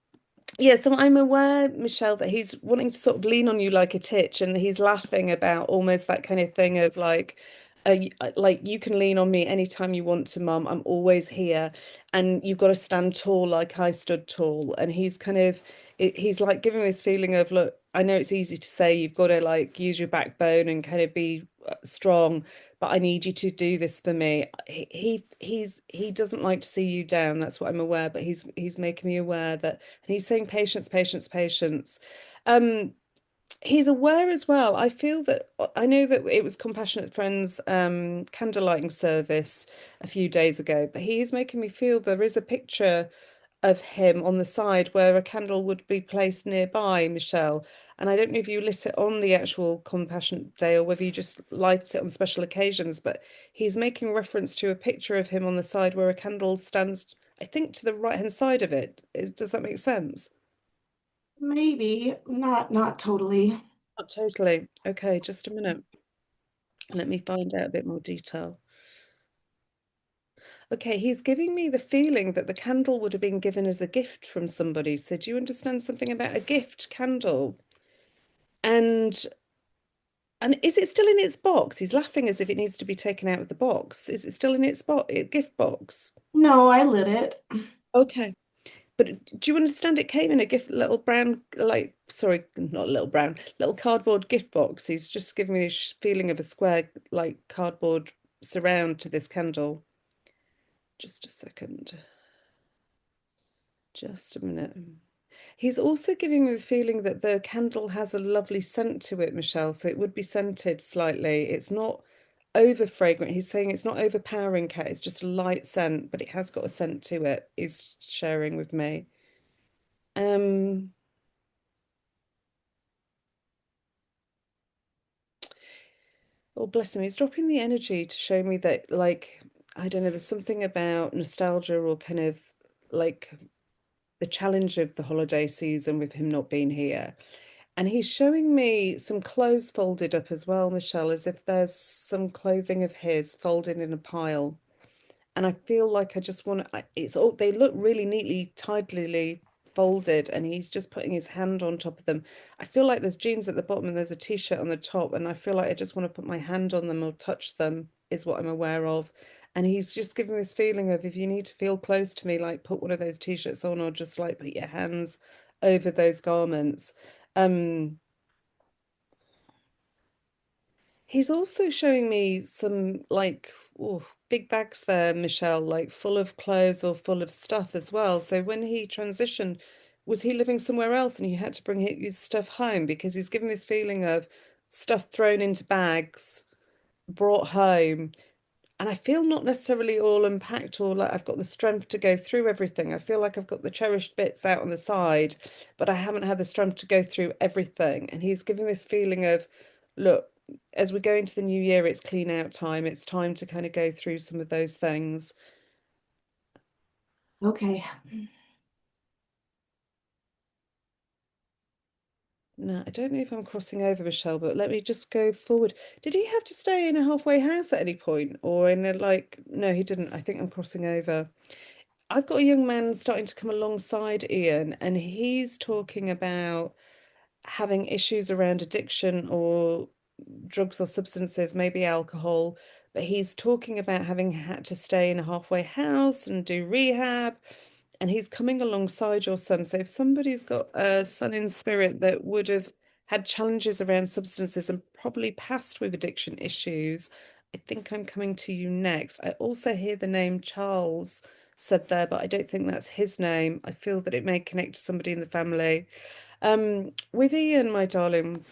Speaker 1: yeah, so I'm aware, Michelle, that he's wanting to sort of lean on you like a titch, and he's laughing about almost that kind of thing of like you can lean on me anytime you want to, Mum. I'm always here, and you've got to stand tall like I stood tall. And he's kind of, he's like giving this feeling of, look, I know it's easy to say you've got to like use your backbone and kind of be strong, but I need you to do this for me. He doesn't like to see you down. That's what I'm aware, but he's making me aware that, and he's saying patience, patience, patience. Um, he's aware as well. I feel that I know that it was Compassionate Friends candlelighting service a few days ago, but he is making me feel there is a picture of him on the side where a candle would be placed nearby, Michelle. And I don't know if you lit it on the actual Compassionate Day or whether you just light it on special occasions, but he's making reference to a picture of him on the side where a candle stands, I think, to the right hand side of it. Does that make sense?
Speaker 6: Maybe, not totally.
Speaker 1: Not totally. Okay, just a minute. Let me find out a bit more detail. Okay, he's giving me the feeling that the candle would have been given as a gift from somebody. So do you understand something about a gift candle? And is it still in its box? He's laughing as if it needs to be taken out of the box. Is it still in its gift box?
Speaker 6: No, I lit it.
Speaker 1: Okay. But do you understand it came in a gift little brown, like, sorry, not little brown, little cardboard gift box. He's just giving me this feeling of a square, like, cardboard surround to this candle. Just a second. Just a minute. He's also giving me the feeling that the candle has a lovely scent to it, Michelle. So it would be scented slightly. It's not over fragrant. He's saying it's not overpowering, Kat. It's just a light scent, but it has got a scent to it. He's sharing with me. Um, oh, bless him. He's dropping the energy to show me that, like, I don't know, there's something about nostalgia or kind of like the challenge of the holiday season with him not being here. And he's showing me some clothes folded up as well, Michelle, as if there's some clothing of his folded in a pile. And I feel like I just want to, it's all, they look really neatly, tidily folded, and he's just putting his hand on top of them. I feel like there's jeans at the bottom and there's a t-shirt on the top, and I feel like I just want to put my hand on them or touch them, is what I'm aware of. And he's just giving this feeling of if you need to feel close to me, like put one of those t-shirts on or just like put your hands over those garments. Um, He's also showing me some like big bags there, Michelle, like full of clothes or full of stuff as well. So when he transitioned, was he living somewhere else and you had to bring his stuff home? Because he's given this feeling of stuff thrown into bags, brought home, and I feel not necessarily all unpacked or like I've got the strength to go through everything. I feel like I've got the cherished bits out on the side, but I haven't had the strength to go through everything. And he's giving this feeling of, look, as we go into the new year, it's clean out time. It's time to kind of go through some of those things.
Speaker 6: Okay.
Speaker 1: No, I don't know if I'm crossing over, Michelle, but let me just go forward. Did he have to stay in a halfway house at any point or in a like, no, he didn't. I think I'm crossing over. I've got a young man starting to come alongside Ian, and he's talking about having issues around addiction or drugs or substances, maybe alcohol. But he's talking about having had to stay in a halfway house and do rehab. And he's coming alongside your son. So if somebody's got a son in spirit that would have had challenges around substances and probably passed with addiction issues, I think I'm coming to you next. I also hear the name Charles said there, but I don't think that's his name. I feel that it may connect to somebody in the family. With Ian, my darling,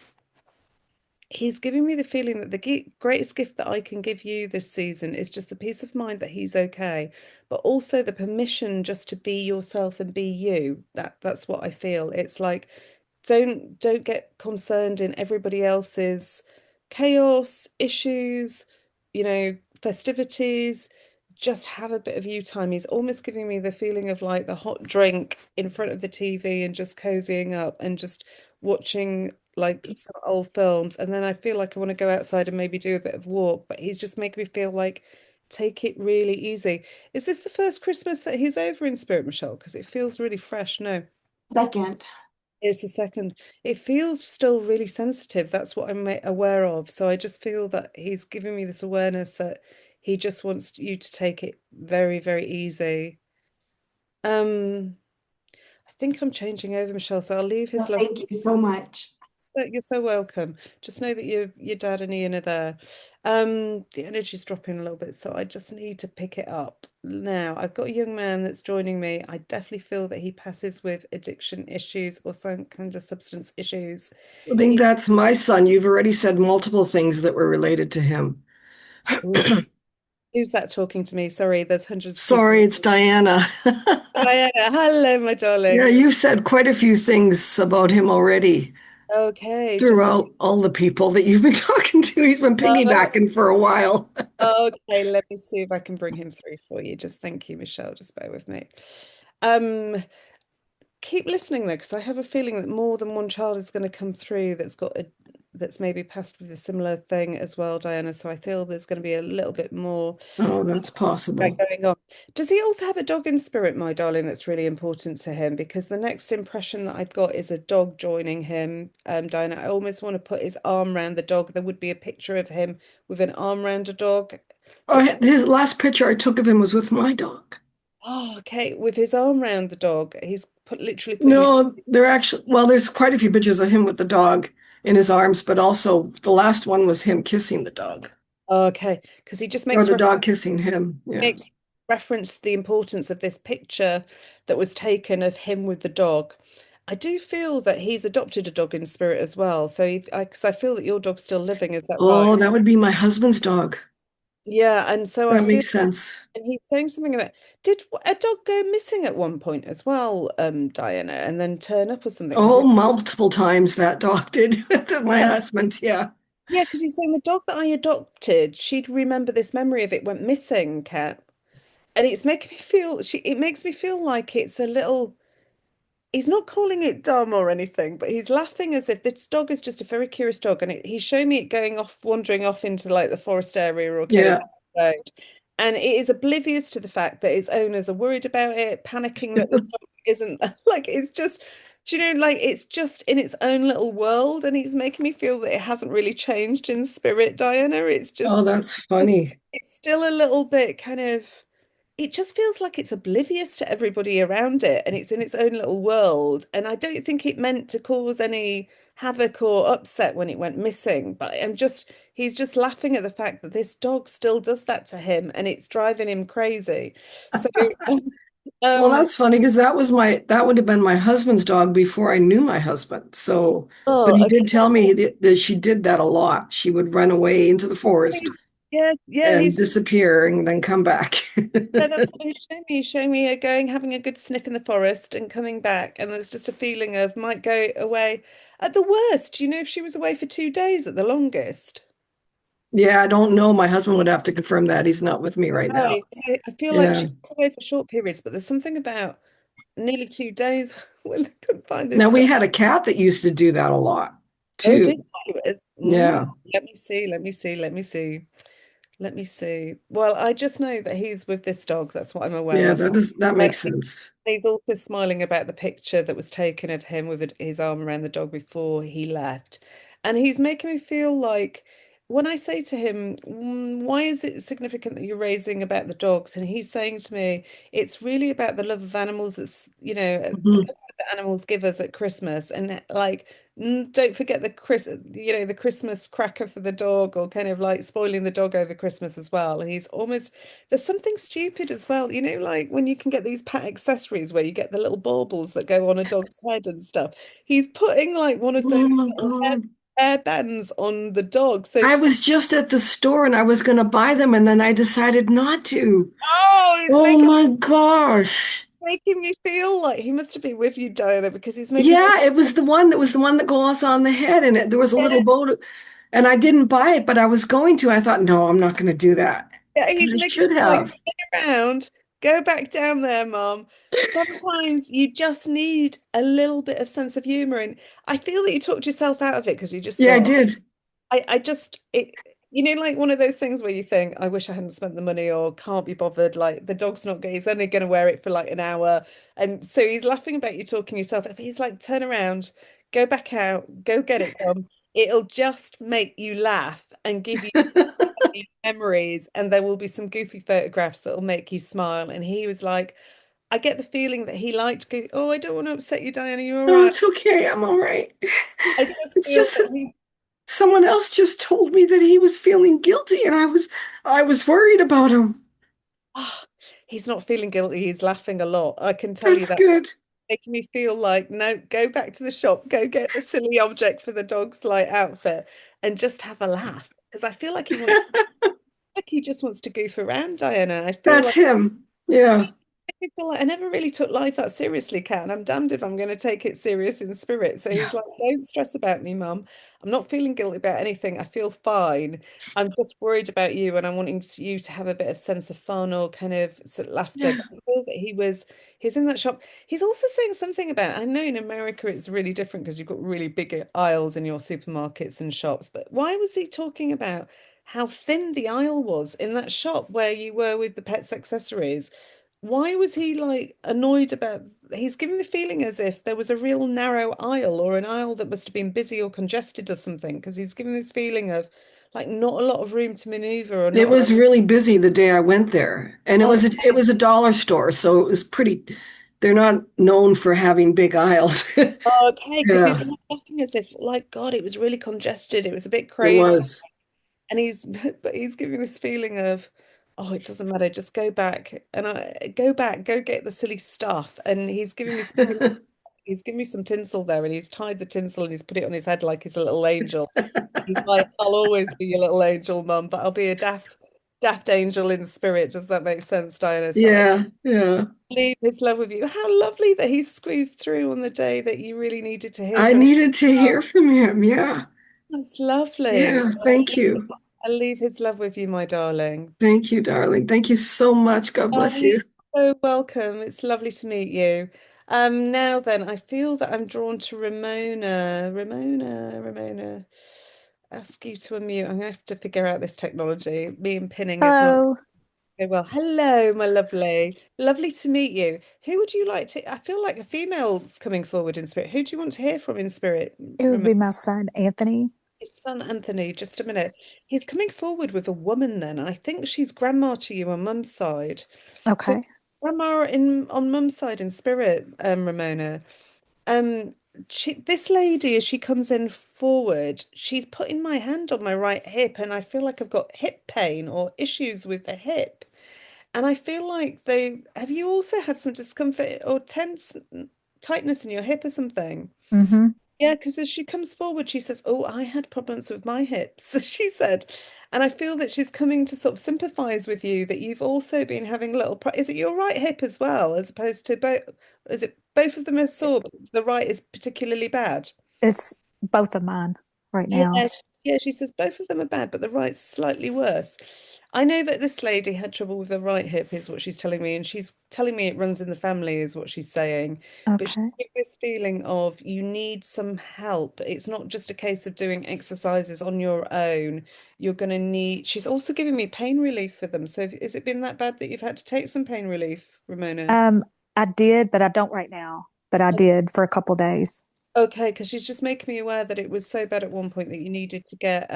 Speaker 1: he's giving me the feeling that the greatest gift that I can give you this season is just the peace of mind that he's okay, but also the permission just to be yourself and be you. That's what I feel. It's like don't get concerned in everybody else's chaos, issues, festivities. Just have a bit of you time. He's almost giving me the feeling of like the hot drink in front of the TV and just cozying up and just watching like some old films. And then I feel like I want to go outside and maybe do a bit of walk, but he's just making me feel like take it really easy. Is this the first Christmas that he's over in Spirit, Michelle? Because it feels really fresh. No.
Speaker 6: Second.
Speaker 1: It's the second. It feels still really sensitive. That's what I'm aware of. So I just feel that he's giving me this awareness that he just wants you to take it very, very easy. I think I'm changing over, Michelle, so I'll leave his love.
Speaker 6: Thank you so much.
Speaker 1: You're so welcome. Just know that your dad and Ian are there. The energy's dropping a little bit, so I just need to pick it up. Now, I've got a young man that's joining me. I definitely feel that he passes with addiction issues or some kind of substance issues.
Speaker 9: I think that's my son. You've already said multiple things that were related to him.
Speaker 1: Who's that talking to me? Sorry, there's hundreds of
Speaker 9: Sorry,
Speaker 1: people.
Speaker 9: it's Diana.
Speaker 1: Diana, hello, my darling.
Speaker 9: Yeah, you've said quite a few things about him already.
Speaker 1: Okay, just
Speaker 9: throughout all the people that you've been talking to. He's been
Speaker 1: uh,
Speaker 9: piggybacking for a while.
Speaker 1: okay. Let me see if I can bring him through for you. Just thank you, Michelle. Just bear with me. Um, keep listening though, because I have a feeling that more than one child is going to come through that's maybe passed with a similar thing as well, Diana. So I feel there's going to be a little bit more
Speaker 9: Oh, that's possible.
Speaker 1: going on. Does he also have a dog in spirit, my darling, that's really important to him? Because the next impression that I've got is a dog joining him. Diana, I almost want to put his arm around the dog. There would be a picture of him with an arm around a dog. Does
Speaker 9: His last picture I took of him was with my dog.
Speaker 1: Oh, okay, with his arm around the dog. He's literally putting his
Speaker 9: No, there actually, well, there's quite a few pictures of him with the dog in his arms, but also the last one was him kissing the dog,
Speaker 1: oh, okay, because he just
Speaker 9: or the dog kissing him. Yeah.
Speaker 1: makes reference to the importance of this picture that was taken of him with the dog. I do feel that he's adopted a dog in spirit as well. So, because I feel that your dog's still living, is that right?
Speaker 9: Oh, that would be my husband's dog.
Speaker 1: Yeah, and so I
Speaker 9: That
Speaker 1: feel,
Speaker 9: makes sense.
Speaker 1: and he's saying something about, did a dog go missing at one point as well, Diana, and then turn up or something? Because
Speaker 9: Oh,
Speaker 1: he's,
Speaker 9: multiple times that dog did with my husband. Yeah.
Speaker 1: yeah, because he's saying the dog that I adopted, she'd remember this memory of it went missing, Kat. And it's making me feel, it makes me feel like it's a little, he's not calling it dumb or anything, but he's laughing as if this dog is just a very curious dog. And he's showing me it going off, wandering off into like the forest area or kind of
Speaker 9: Yeah.
Speaker 1: road. And it is oblivious to the fact that its owners are worried about it, panicking that this dog isn't like it's just, do you know, like it's just in its own little world. And he's making me feel that it hasn't really changed in spirit, Diana.
Speaker 9: Oh, that's funny.
Speaker 1: It's still a little bit kind of, it just feels like it's oblivious to everybody around it and it's in its own little world. And I don't think it meant to cause any havoc or upset when it went missing. But he's just laughing at the fact that this dog still does that to him and it's driving him crazy. So,
Speaker 9: Well,
Speaker 1: um,
Speaker 9: that's funny because that would have been my husband's dog before I knew my husband. So, but
Speaker 1: oh,
Speaker 9: he
Speaker 1: okay.
Speaker 9: did tell me that she did that a lot. She would run away into the forest
Speaker 1: Yeah, yeah,
Speaker 9: and disappear and then come back.
Speaker 1: yeah, that's what he's showing me. He's showing me her going, having a good sniff in the forest and coming back. And there's just a feeling of might go away at the worst. You know, if she was away for 2 days at the longest.
Speaker 9: Yeah, I don't know. My husband would have to confirm that. He's not with me right now.
Speaker 1: Right. So I feel like
Speaker 9: Yeah.
Speaker 1: she was away for short periods, but there's something about nearly 2 days when they couldn't find this
Speaker 9: Now
Speaker 1: dog.
Speaker 9: we had a cat that used to do that a lot
Speaker 1: Oh, did
Speaker 9: too.
Speaker 1: you?
Speaker 9: Yeah.
Speaker 1: Let me see, let me see, let me see, let me see. Well, I just know that he's with this dog. That's what I'm aware
Speaker 9: Yeah,
Speaker 1: of.
Speaker 9: that
Speaker 1: And
Speaker 9: makes sense.
Speaker 1: he's also smiling about the picture that was taken of him with his arm around the dog before he left. And he's making me feel like when I say to him, why is it significant that you're raising about the dogs? And he's saying to me, it's really about the love of animals that's, the
Speaker 9: Mhm.
Speaker 1: comfort that animals give us at Christmas. And like, don't forget the Christmas cracker for the dog or kind of like spoiling the dog over Christmas as well. And he's almost there's something stupid as well, like when you can get these pet accessories where you get the little baubles that go on a dog's head and stuff. He's putting like one of those
Speaker 9: Oh my
Speaker 1: little
Speaker 9: God.
Speaker 1: hair bands on the dog. So,
Speaker 9: I was just at the store and I was going to buy them and then I decided not to.
Speaker 1: oh, he's
Speaker 9: Oh
Speaker 1: making
Speaker 9: my gosh.
Speaker 1: making me feel like he must have been with you, Diana, because he's making me
Speaker 9: Yeah, it was the one that goes on the head and there was a little
Speaker 1: feel,
Speaker 9: bow and I didn't buy it, but I was going to. I thought, no, I'm not going to do that.
Speaker 1: yeah,
Speaker 9: And
Speaker 1: he's
Speaker 9: I
Speaker 1: making
Speaker 9: should
Speaker 1: me like
Speaker 9: have.
Speaker 1: turn around, go back down there, Mom. Sometimes you just need a little bit of sense of humor, and I feel that you talked yourself out of it because you just
Speaker 9: Yeah, I
Speaker 1: thought,
Speaker 9: did.
Speaker 1: I just like one of those things where you think, I wish I hadn't spent the money or can't be bothered. Like the dog's not good, he's only going to wear it for like an hour. And so he's laughing about you talking yourself. If he's like, turn around, go back out, go get it, Tom. It'll just make you laugh and give you funny memories. And there will be some goofy photographs that will make you smile. And he was like, I get the feeling that he liked go, oh, I don't want to upset you, Diana. You're all
Speaker 9: No,
Speaker 1: right.
Speaker 9: it's okay. I'm all right.
Speaker 1: I just
Speaker 9: It's
Speaker 1: feel
Speaker 9: just
Speaker 1: that
Speaker 9: that someone else just told me that he was feeling guilty and I was worried about him.
Speaker 1: oh, he's not feeling guilty. He's laughing a lot. I can tell you
Speaker 9: That's
Speaker 1: that.
Speaker 9: good.
Speaker 1: Making me feel like, no, go back to the shop, go get the silly object for the dog's like outfit and just have a laugh. Because I feel like he just wants to goof around, Diana. I feel
Speaker 9: That's
Speaker 1: like
Speaker 9: him. Yeah.
Speaker 1: feel like I never really took life that seriously, Kat, and I'm damned if I'm going to take it serious in spirit. So
Speaker 9: Yeah.
Speaker 1: he's like, don't stress about me, Mum. I'm not feeling guilty about anything. I feel fine. I'm just worried about you, and I'm wanting you to have a bit of sense of fun or kind of sort of laughter.
Speaker 9: Yeah.
Speaker 1: But I feel that he's in that shop. He's also saying something about, I know in America it's really different because you've got really big aisles in your supermarkets and shops, but why was he talking about how thin the aisle was in that shop where you were with the pets accessories? Why was he like annoyed about? He's giving the feeling as if there was a real narrow aisle or an aisle that must have been busy or congested or something, because he's giving this feeling of like not a lot of room to maneuver or
Speaker 9: It
Speaker 1: not a lot.
Speaker 9: was really busy the day I went there, and
Speaker 1: Oh,
Speaker 9: it was a dollar store, so it was pretty. They're not known for having big aisles.
Speaker 1: oh, okay, because he's
Speaker 9: Yeah,
Speaker 1: like laughing as if like God, it was really congested. It was a bit
Speaker 9: it
Speaker 1: crazy,
Speaker 9: was.
Speaker 1: and he's but he's giving this feeling of. Oh, it doesn't matter. Just go back and go back, go get the silly stuff. And he's giving me some he's given me some tinsel there and he's tied the tinsel and he's put it on his head like he's a little angel. He's like, I'll always be your little angel, Mum, but I'll be a daft angel in spirit. Does that make sense, Diana? So I
Speaker 9: Yeah, yeah.
Speaker 1: leave his love with you. How lovely that he squeezed through on the day that you really needed to hear
Speaker 9: I
Speaker 1: from him.
Speaker 9: needed to hear from him. Yeah,
Speaker 1: That's lovely.
Speaker 9: yeah. Thank you.
Speaker 1: I'll leave his love with you, my darling.
Speaker 9: Thank you, darling. Thank you so much. God
Speaker 1: Oh,
Speaker 9: bless
Speaker 1: you're
Speaker 9: you.
Speaker 1: so welcome. It's lovely to meet you. Now then, I feel that I'm drawn to Ramona. Ramona. Ask you to unmute. I'm gonna have to figure out this technology. Me and pinning is not
Speaker 10: Hello,
Speaker 1: going well. Hello, my lovely. Lovely to meet you. Who would you like to? I feel like a female's coming forward in spirit. Who do you want to hear from in spirit,
Speaker 10: it would
Speaker 1: Ramona?
Speaker 10: be my son, Anthony.
Speaker 1: His son Anthony. Just a minute. He's coming forward with a woman then. I think she's grandma to you on mum's side. So
Speaker 10: Okay.
Speaker 1: grandma in on mum's side in spirit, Ramona. Um, this lady, as she comes in forward, she's putting my hand on my right hip, and I feel like I've got hip pain or issues with the hip. And I feel like have you also had some discomfort or tightness in your hip or something?
Speaker 10: Mm-hmm.
Speaker 1: Yeah, because as she comes forward, she says, "Oh, I had problems with my hips," she said. And I feel that she's coming to sort of sympathize with you that you've also been having little is it your right hip as well, as opposed to both? Is it both of them are sore, but the right is particularly bad?
Speaker 10: It's both of mine right now.
Speaker 1: Yeah, yeah, she says both of them are bad, but the right's slightly worse. I know that this lady had trouble with her right hip, is what she's telling me, and she's telling me it runs in the family, is what she's saying. But she's
Speaker 10: Okay.
Speaker 1: getting this feeling of you need some help. It's not just a case of doing exercises on your own. You're going to need, she's also giving me pain relief for them. So has it been that bad that you've had to take some pain relief, Ramona?
Speaker 10: Um, I did, but I don't right now. But I did for a couple days.
Speaker 1: Okay, because she's just making me aware that it was so bad at one point that you needed to get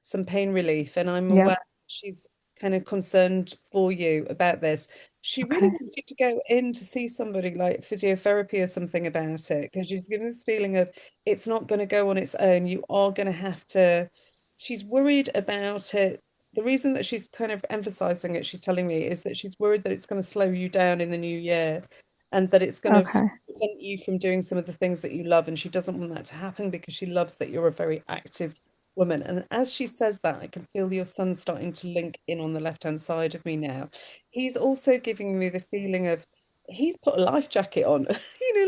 Speaker 1: some pain relief, and I'm aware
Speaker 10: Yep.
Speaker 1: she's kind of concerned for you about this. She really
Speaker 10: Okay.
Speaker 1: wants you to go in to see somebody like physiotherapy or something about it, because she's given this feeling of it's not going to go on its own. You are going to have to. She's worried about it. The reason that she's kind of emphasizing it, she's telling me, is that she's worried that it's going to slow you down in the new year and that it's going to
Speaker 10: Okay.
Speaker 1: prevent you from doing some of the things that you love. And she doesn't want that to happen because she loves that you're a very active woman. And as she says that, I can feel your son starting to link in on the left-hand side of me now. He's also giving me the feeling of he's put a life jacket on,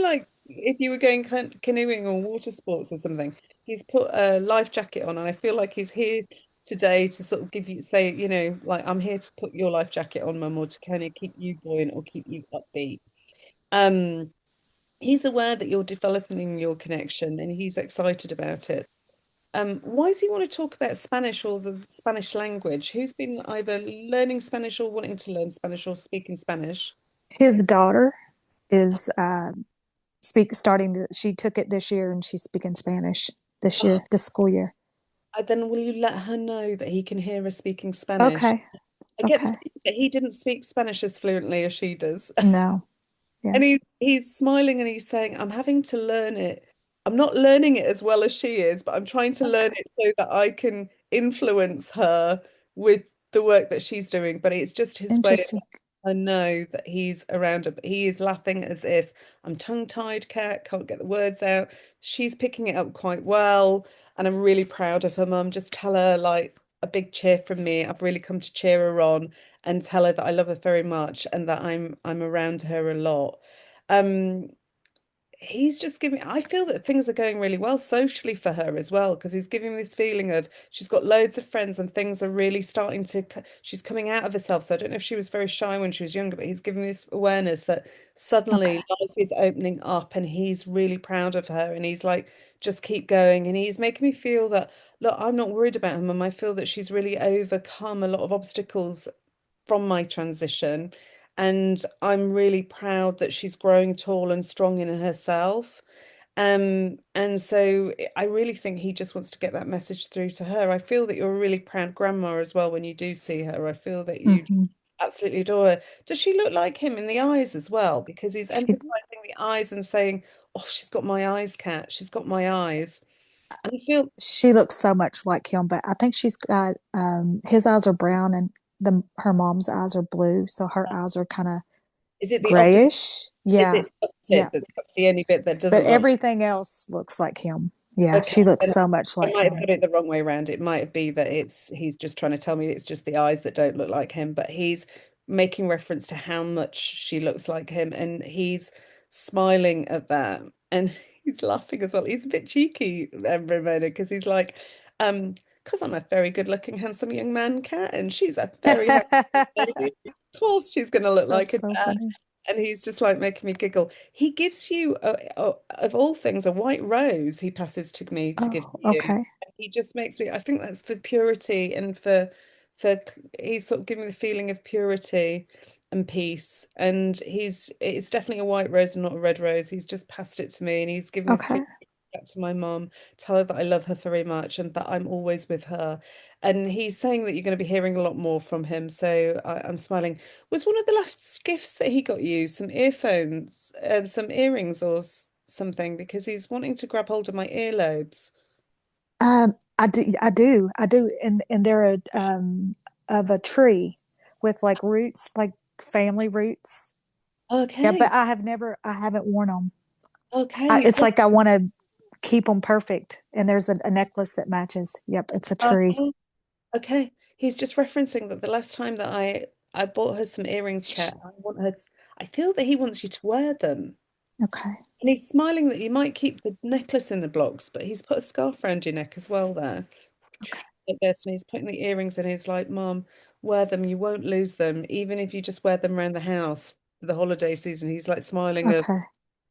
Speaker 1: like if you were going canoeing or water sports or something, he's put a life jacket on. And I feel like he's here today to sort of give you, say, like, I'm here to put your life jacket on, Mum, or to kind of keep you buoyant or keep you upbeat. Um, he's aware that you're developing your connection and he's excited about it. Why does he want to talk about Spanish or the Spanish language? Who's been either learning Spanish or wanting to learn Spanish or speaking Spanish?
Speaker 10: His daughter is she took it this year and she's speaking Spanish this
Speaker 1: Oh,
Speaker 10: year, this school year.
Speaker 1: then will you let her know that he can hear her speaking Spanish?
Speaker 10: Okay.
Speaker 1: I get the
Speaker 10: Okay.
Speaker 1: feeling that he didn't speak Spanish as fluently as she does.
Speaker 10: No. Yeah.
Speaker 1: And he's smiling and he's saying, I'm having to learn it. I'm not learning it as well as she is, but I'm trying to learn
Speaker 10: Okay.
Speaker 1: it so that I can influence her with the work that she's doing. But it's just his way of,
Speaker 10: Interesting.
Speaker 1: I know that he's around her, but he is laughing as if I'm tongue-tied, cat, can't get the words out. She's picking it up quite well. And I'm really proud of her, Mum. Just tell her, like, a big cheer from me. I've really come to cheer her on and tell her that I love her very much and that I'm around her a lot. Um, he's just giving, I feel that things are going really well socially for her as well, because he's giving me this feeling of she's got loads of friends and things are really starting to, she's coming out of herself. So I don't know if she was very shy when she was younger, but he's giving me this awareness that suddenly
Speaker 10: Okay.
Speaker 1: life is opening up and he's really proud of her and he's like, just keep going. And he's making me feel that, look, I'm not worried about her, mum. I feel that she's really overcome a lot of obstacles from my transition. And I'm really proud that she's growing tall and strong in herself. And so I really think he just wants to get that message through to her. I feel that you're a really proud grandma as well when you do see her. I feel that you
Speaker 10: Hmm.
Speaker 1: absolutely adore her. Does she look like him in the eyes as well? Because he's
Speaker 10: She
Speaker 1: emphasizing the eyes and saying, "Oh, she's got my eyes, Cat. She's got my eyes." And I feel,
Speaker 10: she looks so much like him, but I think she's got his eyes are brown and the her mom's eyes are blue, so her eyes are kind of
Speaker 1: is it the opposite?
Speaker 10: grayish.
Speaker 1: Is
Speaker 10: Yeah,
Speaker 1: it the
Speaker 10: yeah.
Speaker 1: opposite that's the only bit that
Speaker 10: But
Speaker 1: doesn't look?
Speaker 10: everything else looks like him. Yeah,
Speaker 1: Okay,
Speaker 10: she looks
Speaker 1: then
Speaker 10: so much
Speaker 1: I
Speaker 10: like
Speaker 1: might have
Speaker 10: him.
Speaker 1: got it the wrong way around. It might be that he's just trying to tell me it's just the eyes that don't look like him, but he's making reference to how much she looks like him, and he's smiling at that, and he's laughing as well. He's a bit cheeky, Ramona, because he's like, because I'm a very good-looking, handsome young man, Cat, and she's a very handsome lady. Of course, she's going to look like
Speaker 10: That's
Speaker 1: a
Speaker 10: so
Speaker 1: dad.
Speaker 10: funny.
Speaker 1: And he's just like making me giggle. He gives you, of all things, a white rose he passes to me to give
Speaker 10: Oh,
Speaker 1: to you.
Speaker 10: okay.
Speaker 1: And he just makes me, I think that's for purity and he's sort of giving me the feeling of purity and peace. And it's definitely a white rose and not a red rose. He's just passed it to me and he's given this
Speaker 10: Okay.
Speaker 1: feeling back to my mum, tell her that I love her very much and that I'm always with her. And he's saying that you're going to be hearing a lot more from him. So I'm smiling. Was one of the last gifts that he got you some earphones, some earrings or something? Because he's wanting to grab hold of my earlobes.
Speaker 10: I do, and they're of a tree with like roots, like family roots. Yeah,
Speaker 1: Okay,
Speaker 10: but I haven't worn them.
Speaker 1: okay.
Speaker 10: It's like I want to keep them perfect. And there's a necklace that matches. Yep, it's a tree.
Speaker 1: Okay, okay. He's just referencing that the last time that I bought her some earrings, Kat, I feel that he wants you to wear them.
Speaker 10: Okay,
Speaker 1: And he's smiling that you might keep the necklace in the blocks, but he's put a scarf around your neck as well there.
Speaker 10: okay,
Speaker 1: Like this, and he's putting the earrings in. He's like, Mom, wear them. You won't lose them, even if you just wear them around the house for the holiday season. He's like smiling of,
Speaker 10: okay,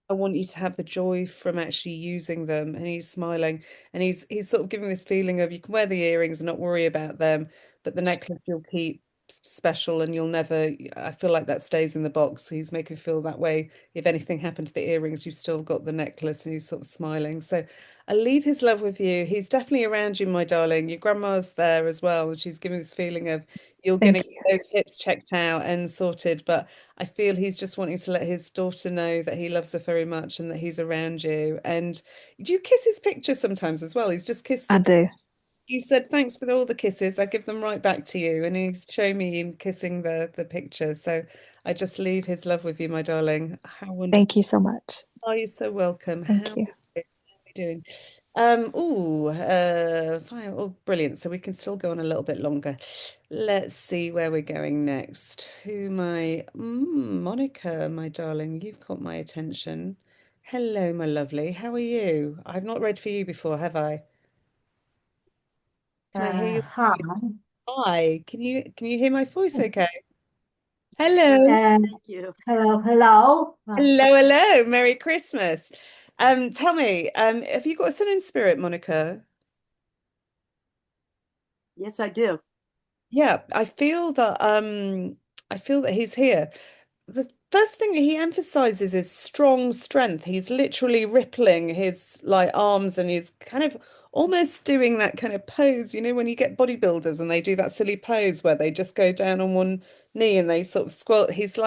Speaker 1: I want you to have the joy from actually using them. And he's smiling, and he's sort of giving this feeling of you can wear the earrings and not worry about them, but the necklace you'll keep special and you'll never. I feel like that stays in the box. So he's making me feel that way. If anything happened to the earrings, you've still got the necklace, and he's sort of smiling. So I leave his love with you. He's definitely around you, my darling. Your grandma's there as well, and she's giving this feeling of you're going to
Speaker 10: thank
Speaker 1: get
Speaker 10: you.
Speaker 1: those hips checked out and sorted. But I feel he's just wanting to let his daughter know that he loves her very much and that he's around you. And do you kiss his picture sometimes as well? He's just kissed
Speaker 10: I
Speaker 1: it.
Speaker 10: do.
Speaker 1: You said thanks for all the kisses. I give them right back to you. And he's showing me him kissing the picture. So I just leave his love with you, my darling. How wonderful.
Speaker 10: Thank you so much.
Speaker 1: Oh, you're so welcome.
Speaker 10: Thank you.
Speaker 1: How are we doing? Fine. Oh, brilliant. So we can still go on a little bit longer. Let's see where we're going next. Monica, my darling, you've caught my attention. Hello, my lovely. How are you? I've not read for you before, have I? Can I hear you?
Speaker 11: Hi.
Speaker 1: Hi. Can you hear my voice okay? Hello.
Speaker 11: Thank you. Hello, hello.
Speaker 1: Hello, hello. Merry Christmas. Tell me, have you got a son in spirit, Monica?
Speaker 11: Yes, I do.
Speaker 1: Yeah, I feel that he's here. The first thing he emphasizes is strong strength. He's literally rippling his like arms and he's kind of almost doing that kind of pose, when you get bodybuilders and they do that silly pose where they just go down on one knee and they sort of squat. He's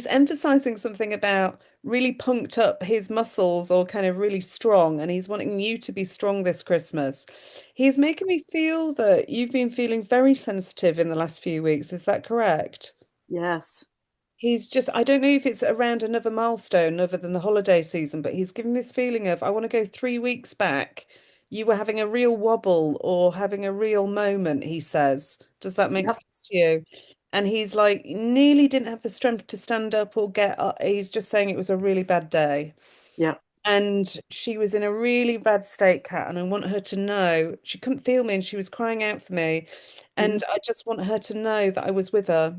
Speaker 1: emphasizing something about really punked up his muscles or kind of really strong, and he's wanting you to be strong this Christmas. He's making me feel that you've been feeling very sensitive in the last few weeks. Is that correct?
Speaker 11: Yes.
Speaker 1: I don't know if it's around another milestone other than the holiday season, but he's giving this feeling of, I want to go 3 weeks back you were having a real wobble or having a real moment, he says. Does that make
Speaker 11: Yep.
Speaker 1: sense to you? And he's like, nearly didn't have the strength to stand up or get up. He's just saying it was a really bad day.
Speaker 11: Yeah.
Speaker 1: And she was in a really bad state, Kat, and I want her to know she couldn't feel me and she was crying out for me. And I just want her to know that I was with her.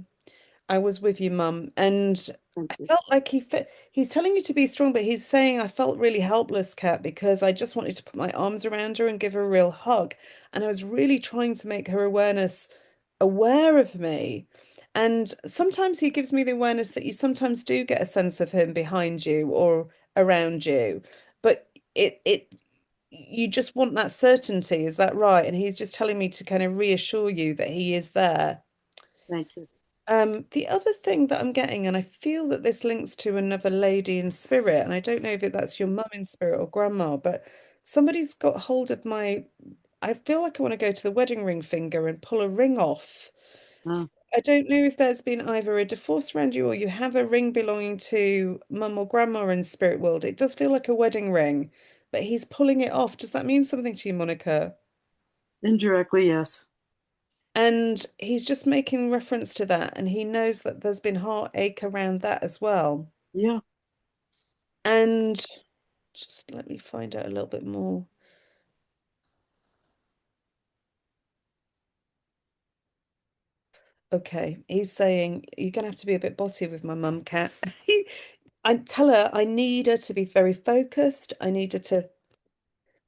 Speaker 1: I was with you, Mum. And I felt like he's telling you to be strong, but he's saying I felt really helpless, Kat, because I just wanted to put my arms around her and give her a real hug. And I was really trying to make her aware of me. And sometimes he gives me the awareness that you sometimes do get a sense of him behind you or around you. But it you just want that certainty, is that right? And he's just telling me to kind of reassure you that he is there.
Speaker 11: Thank you.
Speaker 1: The other thing that I'm getting, and I feel that this links to another lady in spirit, and I don't know if that's your mum in spirit or grandma, but somebody's got hold of I feel like I want to go to the wedding ring finger and pull a ring off. So I don't know if there's been either a divorce around you or you have a ring belonging to mum or grandma in spirit world. It does feel like a wedding ring, but he's pulling it off. Does that mean something to you, Monica?
Speaker 11: Indirectly, yes.
Speaker 1: And he's just making reference to that, and he knows that there's been heartache around that as well.
Speaker 11: Yeah.
Speaker 1: And just let me find out a little bit more. Okay, he's saying you're gonna have to be a bit bossy with my mum, Cat. I tell her I need her to be very focused. I need her to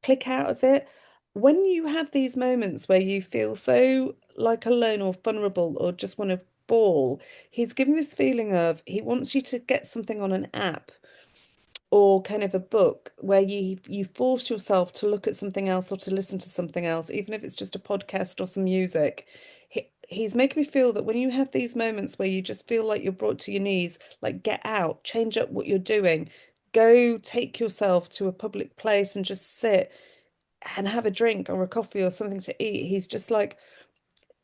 Speaker 1: click out of it. When you have these moments where you feel so like alone or vulnerable or just want to bawl, he's giving this feeling of he wants you to get something on an app or kind of a book where you force yourself to look at something else or to listen to something else, even if it's just a podcast or some music. He's making me feel that when you have these moments where you just feel like you're brought to your knees, like get out, change up what you're doing, go take yourself to a public place and just sit and have a drink or a coffee or something to eat. He's just like,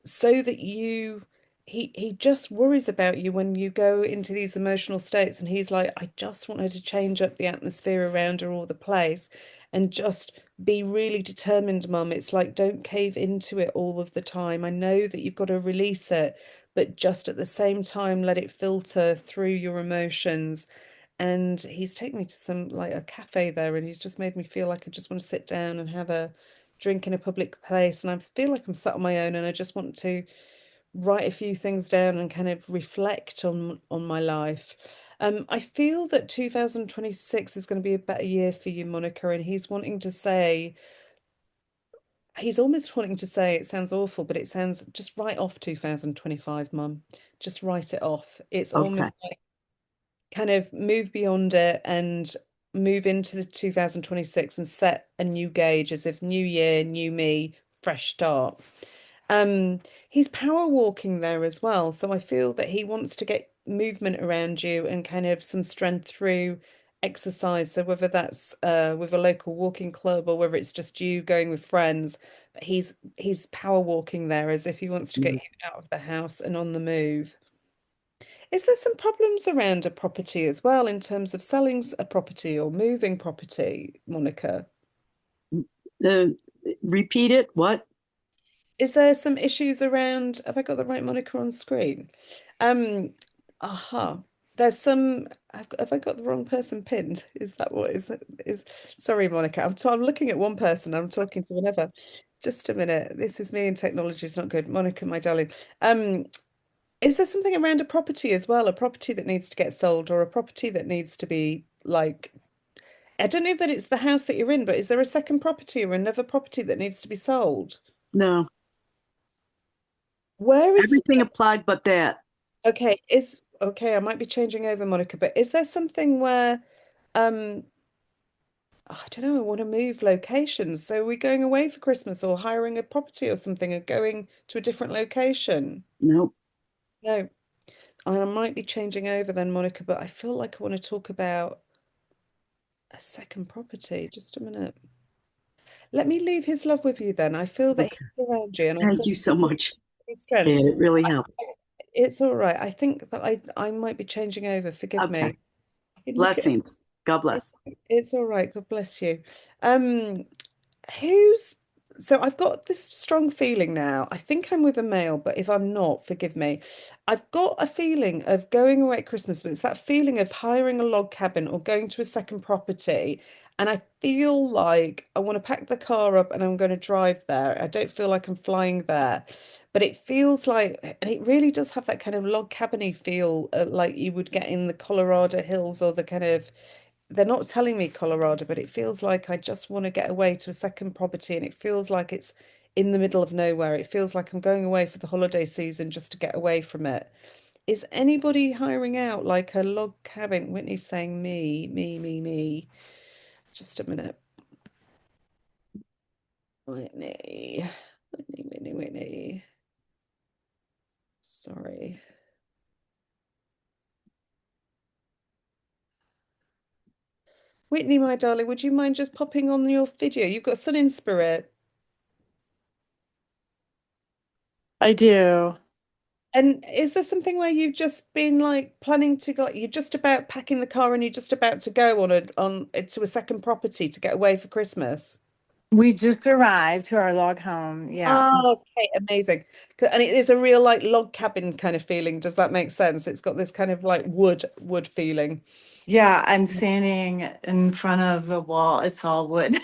Speaker 1: so that he just worries about you when you go into these emotional states, and he's like, I just want her to change up the atmosphere around her or the place and just be really determined, Mum. It's like, don't cave into it all of the time. I know that you've got to release it, but just at the same time let it filter through your emotions. And he's taken me to some like a cafe there, and he's just made me feel like I just want to sit down and have a drink in a public place. And I feel like I'm sat on my own, and I just want to write a few things down and kind of reflect on my life. I feel that 2026 is going to be a better year for you, Monica, and he's almost wanting to say, it sounds awful, but it sounds just write off 2025, Mum. Just write it off. It's almost like kind of move beyond it and move into the 2026 and set a new gauge as if new year, new me, fresh start. He's power walking there as well. So I feel that he wants to get movement around you and kind of some strength through exercise. So whether that's with a local walking club or whether it's just you going with friends, but he's power walking there as if he wants to get you out of the house and on the move. Is there some problems around a property as well in terms of selling a property or moving property, Monica?
Speaker 11: Repeat it. What?
Speaker 1: Is there some issues around, have I got the right Monica on screen? Aha. There's some, have I got the wrong person pinned? Is that what is, sorry, Monica, I'm looking at one person, I'm talking to another. Just a minute. This is me and technology is not good. Monica, my darling. Is there something around a property as well? A property that needs to get sold or a property that needs to be like, I don't know that it's the house that you're in, but is there a second property or another property that needs to be sold?
Speaker 11: No.
Speaker 1: Where is
Speaker 11: everything applied but that?
Speaker 1: Okay, I might be changing over, Monica, but is there something where I don't know, I want to move locations. So are we going away for Christmas or hiring a property or something or going to a different location?
Speaker 11: Nope.
Speaker 1: No. I might be changing over then, Monica, but I feel like I want to talk about a second property. Just a minute. Let me leave his love with you then. I feel that he's around you and I
Speaker 11: Thank
Speaker 1: feel
Speaker 11: you so much.
Speaker 1: his strength.
Speaker 11: Yeah, it really helped.
Speaker 1: It's all right. I think that I might be changing over. Forgive me.
Speaker 11: Blessings. God bless.
Speaker 1: It's all right. God bless you. Um, Who's so I've got this strong feeling now. I think I'm with a male, but if I'm not, forgive me. I've got a feeling of going away at Christmas, but it's that feeling of hiring a log cabin or going to a second property. And I feel like I want to pack the car up and I'm going to drive there. I don't feel like I'm flying there, but it feels like, and it really does have that kind of log cabiny feel, like you would get in the Colorado hills or the kind of they're not telling me Colorado, but it feels like I just want to get away to a second property and it feels like it's in the middle of nowhere. It feels like I'm going away for the holiday season just to get away from it. Is anybody hiring out like a log cabin? Whitney's saying me, me, me, me. Just a minute. Whitney, Whitney, Whitney, Whitney. Sorry. Whitney, my darling, would you mind just popping on your video? You've got Sun in Spirit.
Speaker 7: I do.
Speaker 1: And is there something where you've just been like planning to go, like, you're just about packing the car and you're just about to go on to a second property to get away for Christmas?
Speaker 7: We just arrived to our log home. Yeah.
Speaker 1: Oh, okay, amazing. And it is a real like log cabin kind of feeling. Does that make sense? It's got this kind of like wood feeling.
Speaker 7: Yeah, I'm standing in front of a wall. It's all wood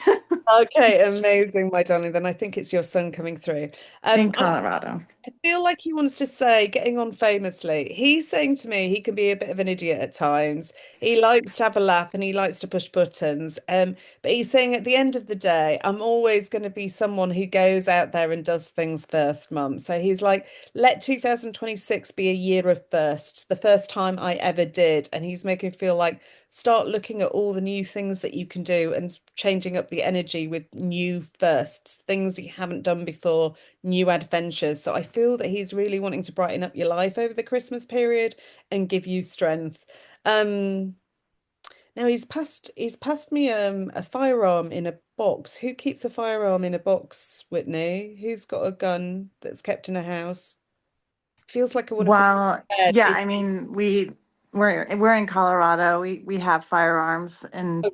Speaker 1: Okay, amazing, my darling. Then I think it's your son coming through.
Speaker 7: in
Speaker 1: I
Speaker 7: Colorado.
Speaker 1: I feel like he wants to say, getting on famously, he's saying to me he can be a bit of an idiot at times. He likes to have a laugh and he likes to push buttons. But he's saying at the end of the day, I'm always going to be someone who goes out there and does things first, Mum. So he's like, let 2026 be a year of firsts, the first time I ever did. And he's making me feel like start looking at all the new things that you can do and changing up the energy with new firsts, things you haven't done before, new adventures. So I feel that he's really wanting to brighten up your life over the Christmas period and give you strength. Um, Now he's passed me a firearm in a box. Who keeps a firearm in a box, Whitney? Who's got a gun that's kept in a house? Feels like I want to put
Speaker 7: Well,
Speaker 1: it in
Speaker 7: yeah,
Speaker 1: bed.
Speaker 7: I mean, we're in Colorado. We have firearms and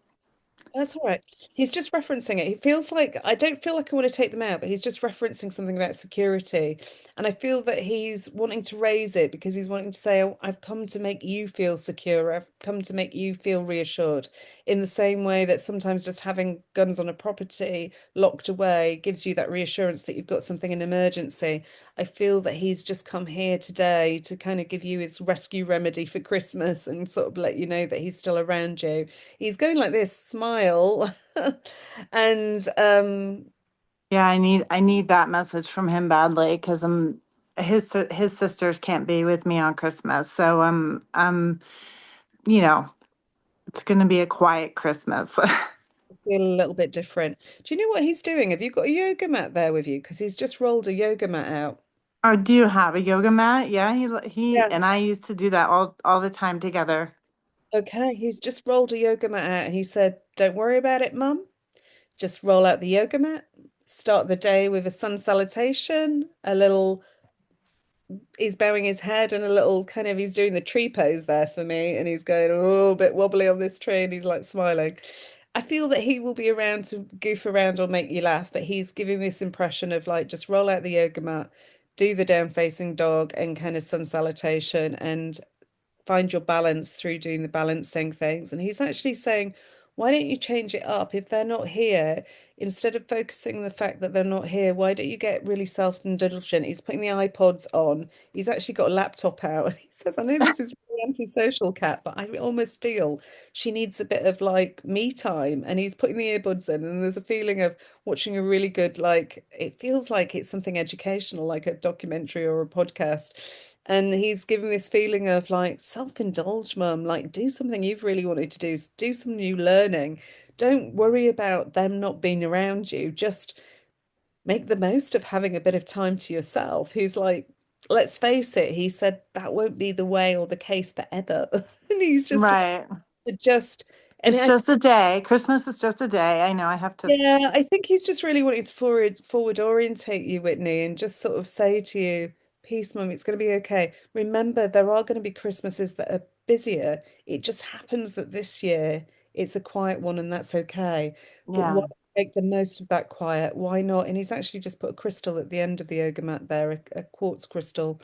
Speaker 1: That's all right. He's just referencing it. He feels like I don't feel like I want to take them out, but he's just referencing something about security. And I feel that he's wanting to raise it because he's wanting to say, oh, I've come to make you feel secure. I've come to make you feel reassured. In the same way that sometimes just having guns on a property locked away gives you that reassurance that you've got something in emergency. I feel that he's just come here today to kind of give you his rescue remedy for Christmas and sort of let you know that he's still around you. He's going like this, smile. And
Speaker 7: yeah, I need that message from him badly because his sisters can't be with me on Christmas. So you know, it's going to be a quiet Christmas.
Speaker 1: feel a little bit different. Do you know what he's doing? Have you got a yoga mat there with you? Because he's just rolled a yoga mat out.
Speaker 7: I do have a yoga mat. Yeah, he
Speaker 1: Yeah.
Speaker 7: and I used to do that all the time together.
Speaker 1: Okay, he's just rolled a yoga mat out and he said, don't worry about it, Mum. Just roll out the yoga mat. Start the day with a sun salutation, a little he's bowing his head and a little kind of he's doing the tree pose there for me and he's going oh a bit wobbly on this tree and he's like smiling. I feel that he will be around to goof around or make you laugh, but he's giving this impression of like just roll out the yoga mat, do the down facing dog and kind of sun salutation and find your balance through doing the balancing things. And he's actually saying, why don't you change it up? If they're not here, instead of focusing on the fact that they're not here, why don't you get really self-indulgent? He's putting the iPods on. He's actually got a laptop out. And he says, I know this is really antisocial, Cat, but I almost feel she needs a bit of like me time. And he's putting the earbuds in, and there's a feeling of watching a really good, like, it feels like it's something educational, like a documentary or a podcast. And he's giving this feeling of like self-indulge, mum, like do something you've really wanted to do some new learning. Don't worry about them not being around you. Just make the most of having a bit of time to yourself. Who's like, let's face it, he said that won't be the way or the case forever. And he's just like,
Speaker 7: Right.
Speaker 1: to just, and
Speaker 7: It's
Speaker 1: I
Speaker 7: just a day. Christmas is just a day. I know I have to.
Speaker 1: yeah, I think he's just really wanting to forward orientate you, Whitney, and just sort of say to you, peace, mum, it's going to be okay. Remember, there are going to be Christmases that are busier. It just happens that this year it's a quiet one, and that's okay. But
Speaker 7: Yeah.
Speaker 1: make the most of that quiet. Why not? And he's actually just put a crystal at the end of the yoga mat there, a quartz crystal.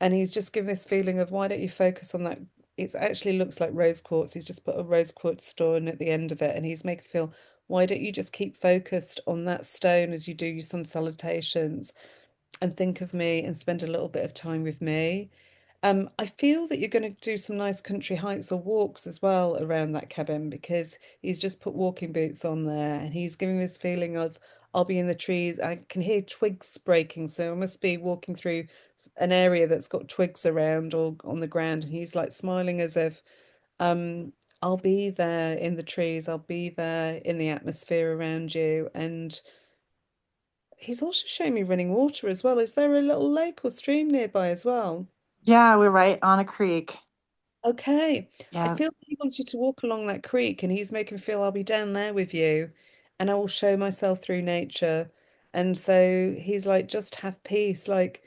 Speaker 1: And he's just given this feeling of why don't you focus on that? It actually looks like rose quartz. He's just put a rose quartz stone at the end of it, and he's making feel, why don't you just keep focused on that stone as you do your sun salutations and think of me and spend a little bit of time with me. I feel that you're going to do some nice country hikes or walks as well around that cabin because he's just put walking boots on there and he's giving this feeling of I'll be in the trees. I can hear twigs breaking, so I must be walking through an area that's got twigs around or on the ground. And he's like smiling as if I'll be there in the trees, I'll be there in the atmosphere around you. And he's also showing me running water as well. Is there a little lake or stream nearby as well?
Speaker 7: Yeah, we're right on a creek.
Speaker 1: Okay. I
Speaker 7: Yeah,
Speaker 1: feel that he wants you to walk along that creek and he's making me feel I'll be down there with you and I will show myself through nature. And so he's like, just have peace. Like,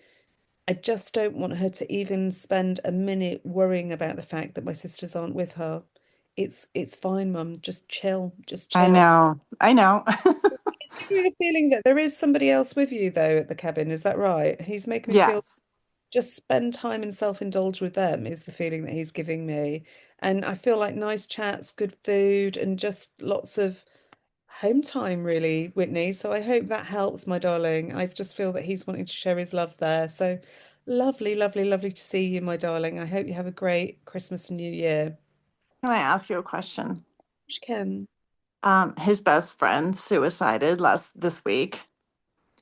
Speaker 1: I just don't want her to even spend a minute worrying about the fact that my sisters aren't with her. It's fine, Mum. Just chill. Just
Speaker 7: I
Speaker 1: chill.
Speaker 7: know. I know.
Speaker 1: He's giving me the feeling that there is somebody else with you though at the cabin. Is that right? He's making me feel
Speaker 7: Yes.
Speaker 1: just spend time and self-indulge with them is the feeling that he's giving me. And I feel like nice chats, good food, and just lots of home time, really, Whitney. So I hope that helps, my darling. I just feel that he's wanting to share his love there. So lovely, lovely, lovely to see you, my darling. I hope you have a great Christmas and New Year.
Speaker 7: Can I ask you a question?
Speaker 1: Ken.
Speaker 7: His best friend suicided this week,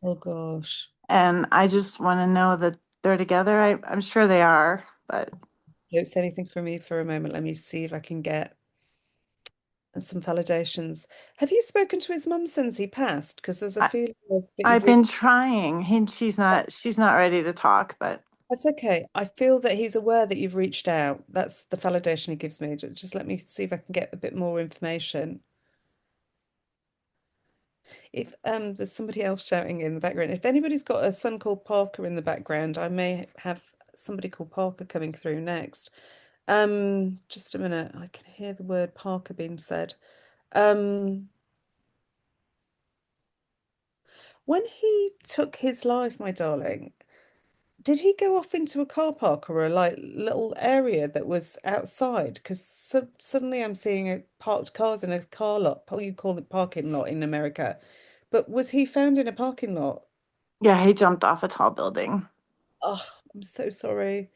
Speaker 1: Oh gosh.
Speaker 7: and I just want to know that they're together. I'm sure they are, but
Speaker 1: Don't say anything for me for a moment. Let me see if I can get some validations. Have you spoken to his mum since he passed? Because there's a
Speaker 7: I,
Speaker 1: feeling of that you've
Speaker 7: I've
Speaker 1: reached.
Speaker 7: been trying. She's not ready to talk, but
Speaker 1: That's okay. I feel that he's aware that you've reached out. That's the validation he gives me. Just let me see if I can get a bit more information. If there's somebody else shouting in the background, if anybody's got a son called Parker in the background, I may have somebody called Parker coming through next. Just a minute. I can hear the word Parker being said. Um, when he took his life, my darling, did he go off into a car park or a like little area that was outside? Because suddenly I'm seeing parked cars in a car lot. You call it parking lot in America. But was he found in a parking lot?
Speaker 7: yeah, he jumped off a tall building.
Speaker 1: Oh, I'm so sorry.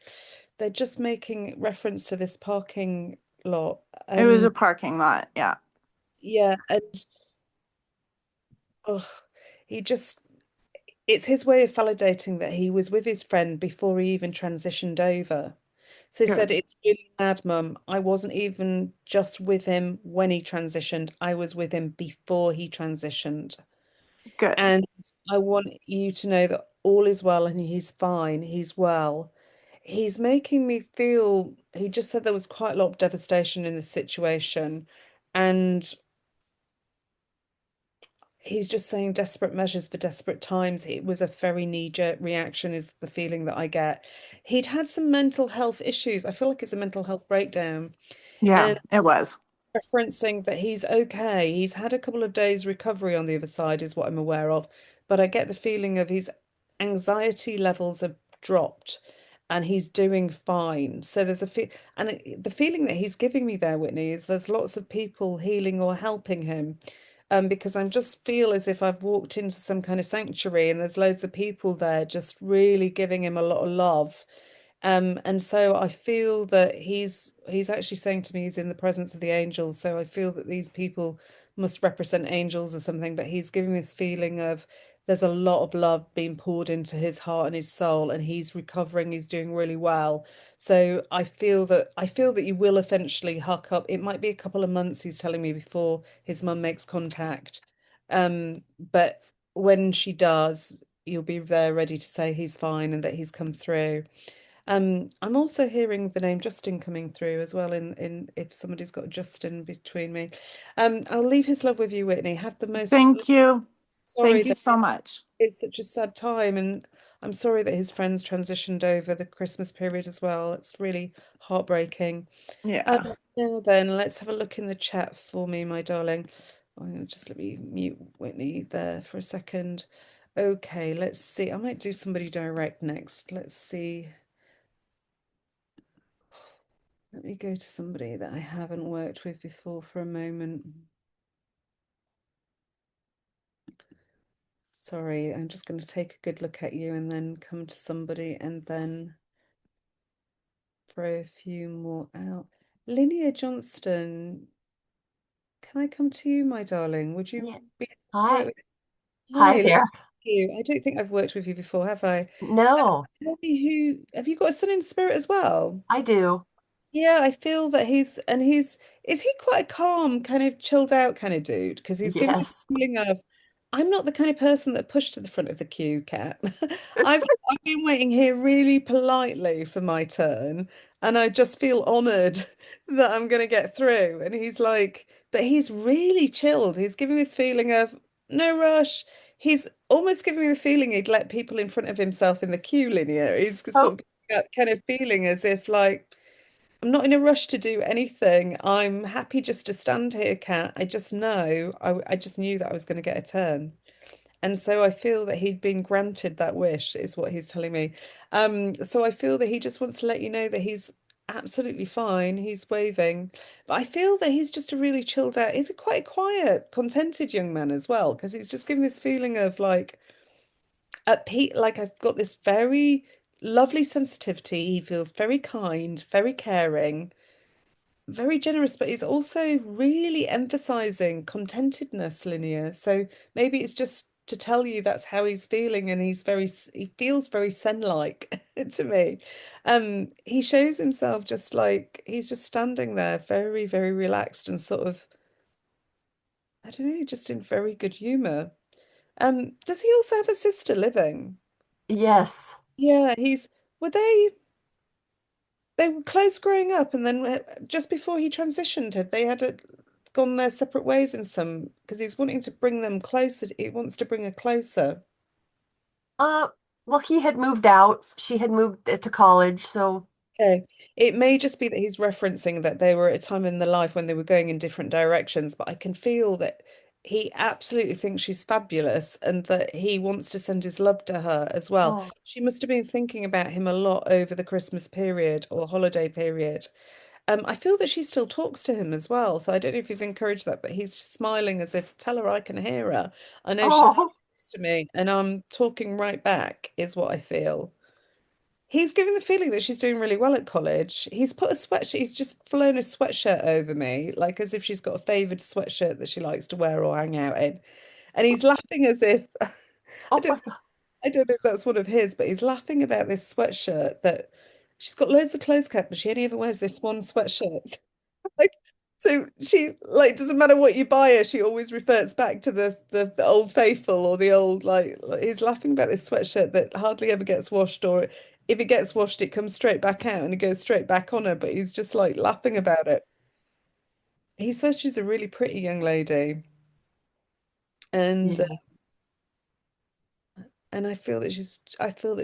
Speaker 1: They're just making reference to this parking lot.
Speaker 7: It was a
Speaker 1: And
Speaker 7: parking lot. Yeah,
Speaker 1: yeah, and oh, he just it's his way of validating that he was with his friend before he even transitioned over. So he said,
Speaker 7: good,
Speaker 1: it's really mad, Mum. I wasn't even just with him when he transitioned. I was with him before he transitioned.
Speaker 7: good.
Speaker 1: And I want you to know that all is well and he's fine. He's well. He's making me feel, he just said there was quite a lot of devastation in the situation. And he's just saying desperate measures for desperate times. It was a very knee-jerk reaction, is the feeling that I get. He'd had some mental health issues. I feel like it's a mental health breakdown.
Speaker 7: Yeah,
Speaker 1: And
Speaker 7: it was.
Speaker 1: referencing that he's okay. He's had a couple of days recovery on the other side, is what I'm aware of. But I get the feeling of his anxiety levels have dropped and he's doing fine. So there's a the feeling that he's giving me there, Whitney, is there's lots of people healing or helping him. Because I just feel as if I've walked into some kind of sanctuary and there's loads of people there just really giving him a lot of love. And so I feel that he's actually saying to me he's in the presence of the angels. So I feel that these people must represent angels or something, but he's giving this feeling of there's a lot of love being poured into his heart and his soul, and he's recovering, he's doing really well. So I feel that you will eventually huck up. It might be a couple of months, he's telling me, before his mum makes contact. But when she does, you'll be there ready to say he's fine and that he's come through. I'm also hearing the name Justin coming through as well in if somebody's got Justin between me. I'll leave his love with you, Whitney. Have the most
Speaker 7: Thank you.
Speaker 1: sorry
Speaker 7: Thank you
Speaker 1: that
Speaker 7: so much.
Speaker 1: it's such a sad time, and I'm sorry that his friends transitioned over the Christmas period as well. It's really heartbreaking. Um,
Speaker 7: Yeah.
Speaker 1: Now then, let's have a look in the chat for me, my darling. I'm gonna just let me mute Whitney there for a second. Okay, let's see. I might do somebody direct next. Let's see. Let me go to somebody that I haven't worked with before for a moment. Sorry, I'm just going to take a good look at you and then come to somebody and then throw a few more out. Linnea Johnston, can I come to you, my darling? Would you
Speaker 12: Yeah.
Speaker 1: be able to work
Speaker 12: Hi.
Speaker 1: with?
Speaker 12: Hi
Speaker 1: Hi,
Speaker 12: there.
Speaker 1: you. I don't think I've worked with you before, have I?
Speaker 12: No,
Speaker 1: Tell me who, have you got a son in spirit as well?
Speaker 12: I do.
Speaker 1: Yeah, I feel that is he quite a calm, kind of chilled out kind of dude? Because he's giving this
Speaker 12: Yes.
Speaker 1: feeling of, I'm not the kind of person that pushed to the front of the queue, Cat. I've been waiting here really politely for my turn, and I just feel honored that I'm going to get through. And he's like, but he's really chilled. He's giving this feeling of no rush. He's almost giving me the feeling he'd let people in front of himself in the queue linear. He's sort
Speaker 12: Oh,
Speaker 1: of got that kind of feeling as if like, I'm not in a rush to do anything. I'm happy just to stand here, Kat. I just know, I just knew that I was going to get a turn. And so I feel that he'd been granted that wish, is what he's telling me. So I feel that he just wants to let you know that he's absolutely fine. He's waving. But I feel that he's just a really chilled out, he's a quite quiet, contented young man as well, because he's just giving this feeling of like at peak, like I've got this very lovely sensitivity. He feels very kind, very caring, very generous, but he's also really emphasizing contentedness, Linear. So maybe it's just to tell you that's how he's feeling, and he feels very Zen-like to me. He shows himself just like he's just standing there, very, very relaxed and sort of, I don't know, just in very good humor. Does he also have a sister living?
Speaker 12: yes.
Speaker 1: Yeah, were they were close growing up, and then just before he transitioned, gone their separate ways in some, because he's wanting to bring them closer. He wants to bring her closer.
Speaker 12: Uh, well, he had moved out. She had moved to college, so
Speaker 1: Okay. It may just be that he's referencing that they were at a time in their life when they were going in different directions, but I can feel that he absolutely thinks she's fabulous and that he wants to send his love to her as well.
Speaker 12: oh,
Speaker 1: She must have been thinking about him a lot over the Christmas period or holiday period. I feel that she still talks to him as well. So I don't know if you've encouraged that, but he's smiling as if, tell her I can hear her. I know she
Speaker 12: oh,
Speaker 1: talks to me and I'm talking right back, is what I feel. He's giving the feeling that she's doing really well at college. He's put a sweatshirt, he's just flown a sweatshirt over me, like as if she's got a favored sweatshirt that she likes to wear or hang out in. And he's laughing as if, I
Speaker 12: oh
Speaker 1: don't,
Speaker 12: my God.
Speaker 1: I don't know if that's one of his, but he's laughing about this sweatshirt that she's got loads of clothes kept, but she only ever wears this one sweatshirt. Like, so she like doesn't matter what you buy her, she always reverts back to the old faithful or the old he's laughing about this sweatshirt that hardly ever gets washed, or if it gets washed, it comes straight back out and it goes straight back on her, but he's just like laughing about it. He says she's a really pretty young lady, and
Speaker 12: Yeah.
Speaker 1: I feel that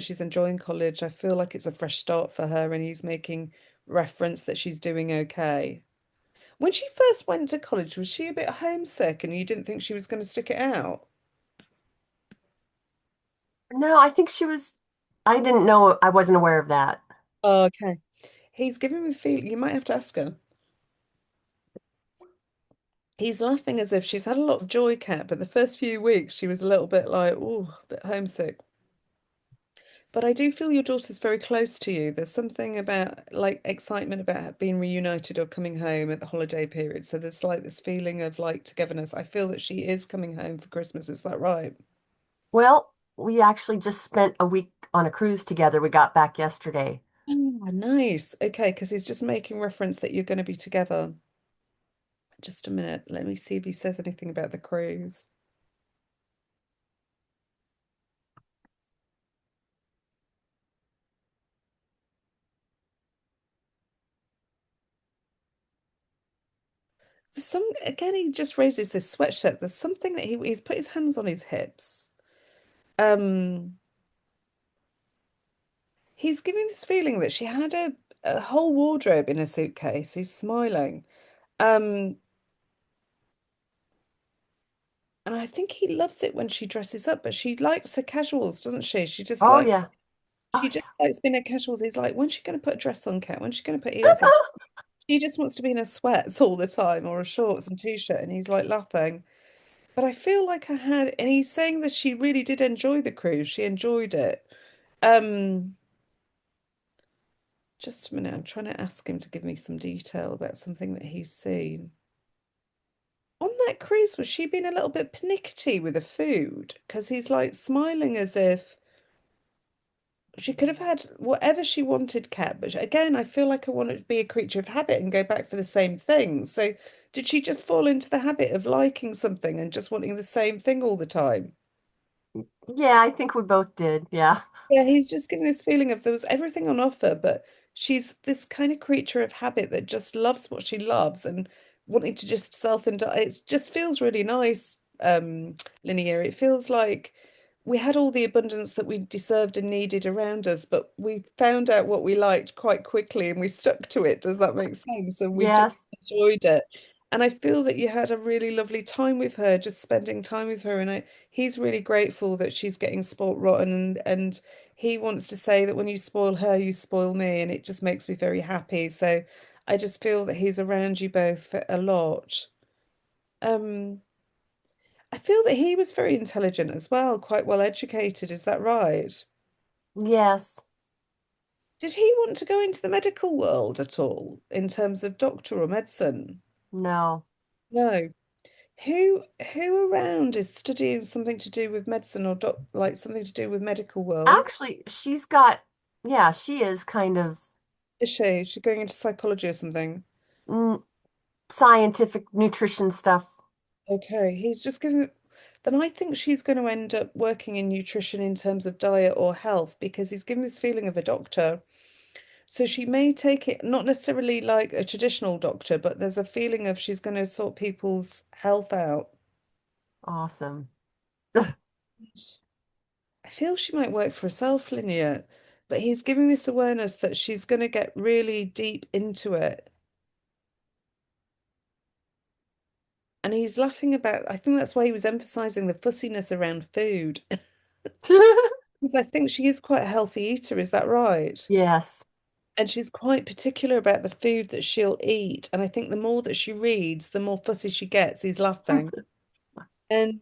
Speaker 1: she's enjoying college. I feel like it's a fresh start for her, and he's making reference that she's doing okay. When she first went to college, was she a bit homesick and you didn't think she was going to stick it out?
Speaker 12: No, I think she was. I didn't know. I wasn't aware of that.
Speaker 1: Oh, okay. He's giving me the feeling you might have to ask her. He's laughing as if she's had a lot of joy, Cat, but the first few weeks she was a little bit like, oh, a bit homesick. But I do feel your daughter's very close to you. There's something about like excitement about being reunited or coming home at the holiday period. So there's like this feeling of like togetherness. I feel that she is coming home for Christmas. Is that right?
Speaker 12: Well, we actually just spent a week on a cruise together. We got back yesterday.
Speaker 1: Oh, nice. Okay, because he's just making reference that you're going to be together. Just a minute. Let me see if he says anything about the cruise. Again, he just raises this sweatshirt. There's something that he's put his hands on his hips. Um, he's giving this feeling that she had a whole wardrobe in a suitcase. He's smiling. Um, And I think he loves it when she dresses up, but she likes her casuals, doesn't she?
Speaker 12: Oh yeah.
Speaker 1: She
Speaker 12: Oh
Speaker 1: just likes being a casuals. He's like, when's she going to put a dress on, Kat? When's she going to put heels on? She just wants to be in her sweats all the time or a shorts and t-shirt. And he's like laughing. But I feel like I had, and he's saying that she really did enjoy the cruise. She enjoyed it. Um, just a minute. I'm trying to ask him to give me some detail about something that he's seen. On that cruise, was she being a little bit pernickety with the food? Because he's like smiling as if she could have had whatever she wanted, Kat. But again, I feel like I want to be a creature of habit and go back for the same thing. So did she just fall into the habit of liking something and just wanting the same thing all the time?
Speaker 12: Yeah, I think we both did. Yeah.
Speaker 1: Yeah, he's just giving this feeling of there was everything on offer, but she's this kind of creature of habit that just loves what she loves and wanting to just self-indulge. It just feels really nice, Linear. It feels like we had all the abundance that we deserved and needed around us, but we found out what we liked quite quickly and we stuck to it. Does that make sense? And we just
Speaker 12: Yes.
Speaker 1: enjoyed it. And I feel that you had a really lovely time with her, just spending time with her. And he's really grateful that she's getting sport rotten and he wants to say that when you spoil her, you spoil me, and it just makes me very happy. So I just feel that he's around you both a lot. Um, I feel that he was very intelligent as well, quite well educated. Is that right?
Speaker 12: Yes.
Speaker 1: Did he want to go into the medical world at all in terms of doctor or medicine?
Speaker 12: No.
Speaker 1: No. Who around is studying something to do with medicine or like something to do with medical world?
Speaker 12: Actually, she's got, yeah, she is kind of
Speaker 1: Is she? She's going into psychology or something?
Speaker 12: mm, scientific nutrition stuff.
Speaker 1: Okay, he's just giving. Then I think she's going to end up working in nutrition in terms of diet or health because he's given this feeling of a doctor. So she may take it not necessarily like a traditional doctor, but there's a feeling of she's going to sort people's health out.
Speaker 12: Awesome.
Speaker 1: I feel she might work for herself, Linnea, but he's giving this awareness that she's going to get really deep into it. And he's laughing about, I think that's why he was emphasizing the fussiness around food. Because I think she is quite a healthy eater, is that right?
Speaker 12: Yes.
Speaker 1: And she's quite particular about the food that she'll eat. And I think the more that she reads, the more fussy she gets. He's laughing. And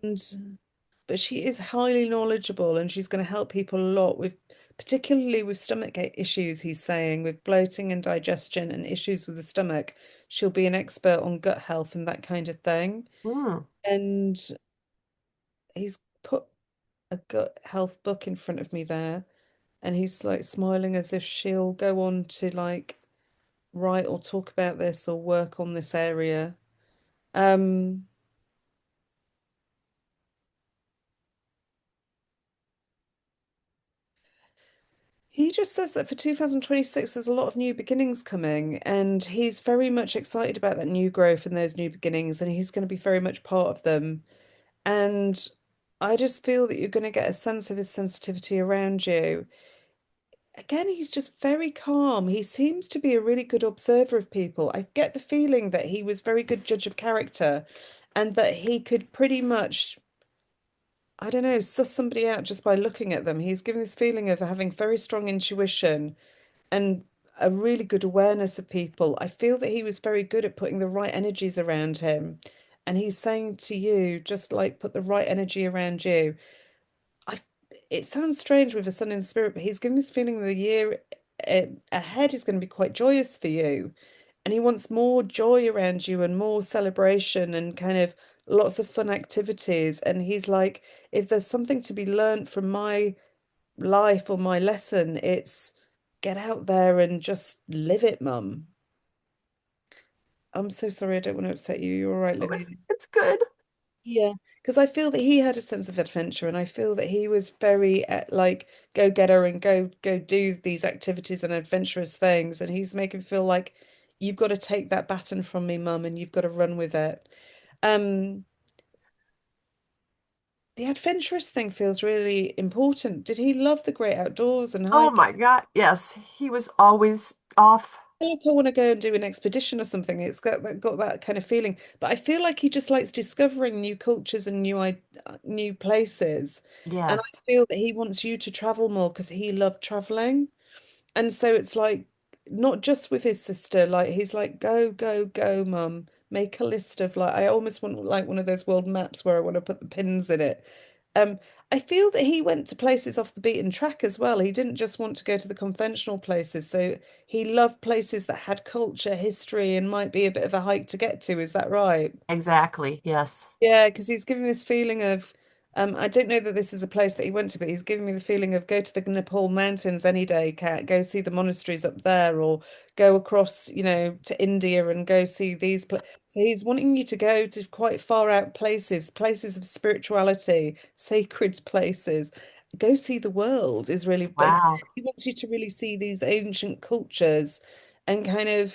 Speaker 1: but she is highly knowledgeable and she's going to help people a lot with, particularly with stomach issues, he's saying, with bloating and digestion and issues with the stomach. She'll be an expert on gut health and that kind of thing.
Speaker 12: Mm.
Speaker 1: And he's put a gut health book in front of me there, and he's like smiling as if she'll go on to like write or talk about this or work on this area. Um, he just says that for 2026, there's a lot of new beginnings coming, and he's very much excited about that new growth and those new beginnings, and he's going to be very much part of them. And I just feel that you're going to get a sense of his sensitivity around you. Again, he's just very calm. He seems to be a really good observer of people. I get the feeling that he was very good judge of character and that he could pretty much, I don't know, suss somebody out just by looking at them. He's given this feeling of having very strong intuition and a really good awareness of people. I feel that he was very good at putting the right energies around him. And he's saying to you, just like put the right energy around you. I it sounds strange with a sun in spirit, but he's given this feeling the year ahead is going to be quite joyous for you. And he wants more joy around you and more celebration and kind of lots of fun activities. And he's like, if there's something to be learned from my life or my lesson, it's get out there and just live it, Mum. I'm so sorry, I don't want to upset you. You're all right,
Speaker 12: Oh,
Speaker 1: Lily.
Speaker 12: it's good.
Speaker 1: Yeah, because I feel that he had a sense of adventure, and I feel that he was very like go-getter and go do these activities and adventurous things, and he's making me feel like you've got to take that baton from me, Mum, and you've got to run with it. Um, the adventurous thing feels really important. Did he love the great outdoors and
Speaker 12: Oh
Speaker 1: hiking?
Speaker 12: my God. Yes. He was always off
Speaker 1: feel like I want to go and do an expedition or something. It's got that kind of feeling. But I feel like he just likes discovering new cultures and new places. And I
Speaker 12: Yes,
Speaker 1: feel that he wants you to travel more because he loved traveling. And so it's like not just with his sister, like he's like, go, go, go, mum. Make a list of like I almost want like one of those world maps where I want to put the pins in it. Um, I feel that he went to places off the beaten track as well. He didn't just want to go to the conventional places. So he loved places that had culture, history, and might be a bit of a hike to get to. Is that right?
Speaker 12: exactly. Yes.
Speaker 1: Yeah, because he's giving this feeling of, I don't know that this is a place that he went to, but he's giving me the feeling of go to the Nepal mountains any day, Kat, go see the monasteries up there, or go across, to India and go see these places. So he's wanting you to go to quite far out places, places of spirituality, sacred places. Go see the world is really, but
Speaker 12: Wow.
Speaker 1: he wants you to really see these ancient cultures and kind of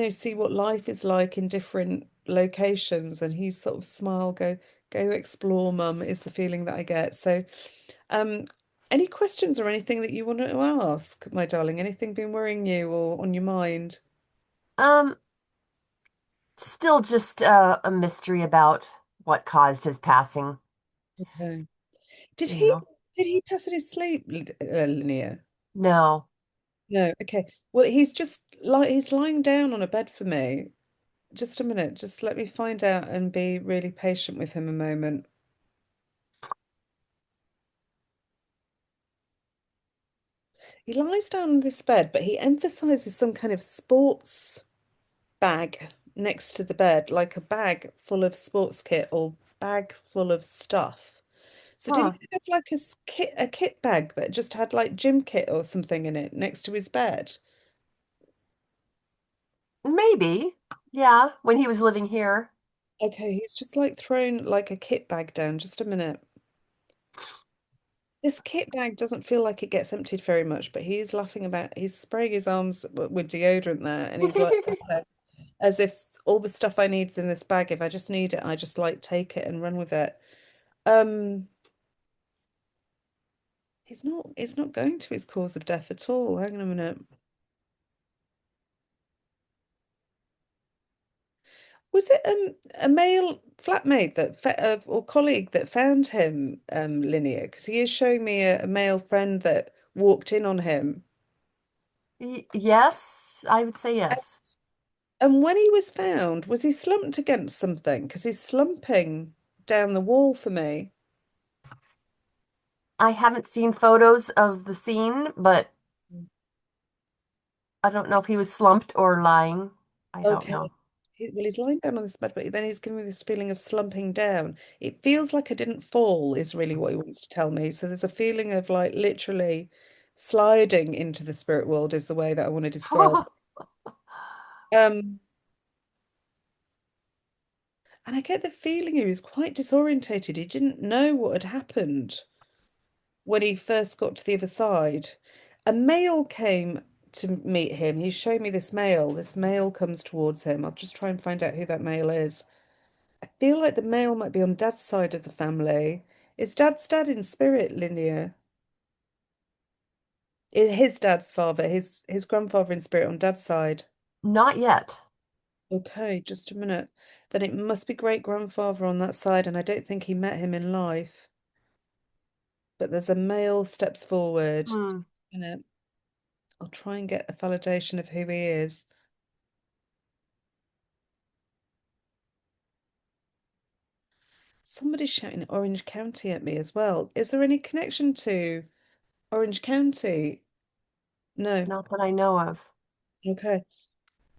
Speaker 1: see what life is like in different locations. And he's sort of smile, go explore, mum, is the feeling that I get. So, um, any questions or anything that you want to ask, my darling? Anything been worrying you or on your mind?
Speaker 12: Um, Still just a mystery about what caused his passing,
Speaker 1: Okay. Did
Speaker 12: you
Speaker 1: he
Speaker 12: know.
Speaker 1: did he pass in his sleep, Linnea?
Speaker 12: No.
Speaker 1: No. Okay. Well, he's lying down on a bed for me. Just a minute. Just let me find out and be really patient with him a moment. He lies down on this bed, but he emphasizes some kind of sports bag next to the bed, like a bag full of sports kit or bag full of stuff. So did
Speaker 12: Huh.
Speaker 1: he have like a kit bag that just had like gym kit or something in it next to his bed?
Speaker 12: Maybe. Yeah, when he was living here.
Speaker 1: Okay, he's just like thrown like a kit bag down. Just a minute. This kit bag doesn't feel like it gets emptied very much, but he's laughing about he's spraying his arms with deodorant there, and he's like, "Okay," as if all the stuff I need is in this bag. If I just need it, I just like take it and run with it. Um, he's not going to his cause of death at all. Hang on a minute. Was it a male flatmate or colleague that found him, Linear? Because he is showing me a male friend that walked in on him.
Speaker 12: Yes, I would say yes.
Speaker 1: And when he was found, was he slumped against something? Because he's slumping down the wall for me.
Speaker 12: I haven't seen photos of the scene, but I don't know if he was slumped or lying. I don't
Speaker 1: Okay.
Speaker 12: know.
Speaker 1: Well, he's lying down on this bed, but then he's giving me this feeling of slumping down. It feels like I didn't fall, is really what he wants to tell me. So there's a feeling of like literally sliding into the spirit world, is the way that I want to describe it. And I get the feeling he was quite disorientated. He didn't know what had happened when he first got to the other side. A male came to meet him. He showed me this male. This male comes towards him. I'll just try and find out who that male is. I feel like the male might be on dad's side of the family. Is dad's dad in spirit, Linnea? Is his dad's father, his grandfather in spirit on dad's side?
Speaker 12: Not yet.
Speaker 1: Okay, just a minute. Then it must be great grandfather on that side, and I don't think he met him in life. But there's a male steps forward. Just
Speaker 12: Hmm.
Speaker 1: a minute. I'll try and get a validation of who he is. Somebody's shouting Orange County at me as well. Is there any connection to Orange County? No.
Speaker 12: Not that I know of.
Speaker 1: Okay.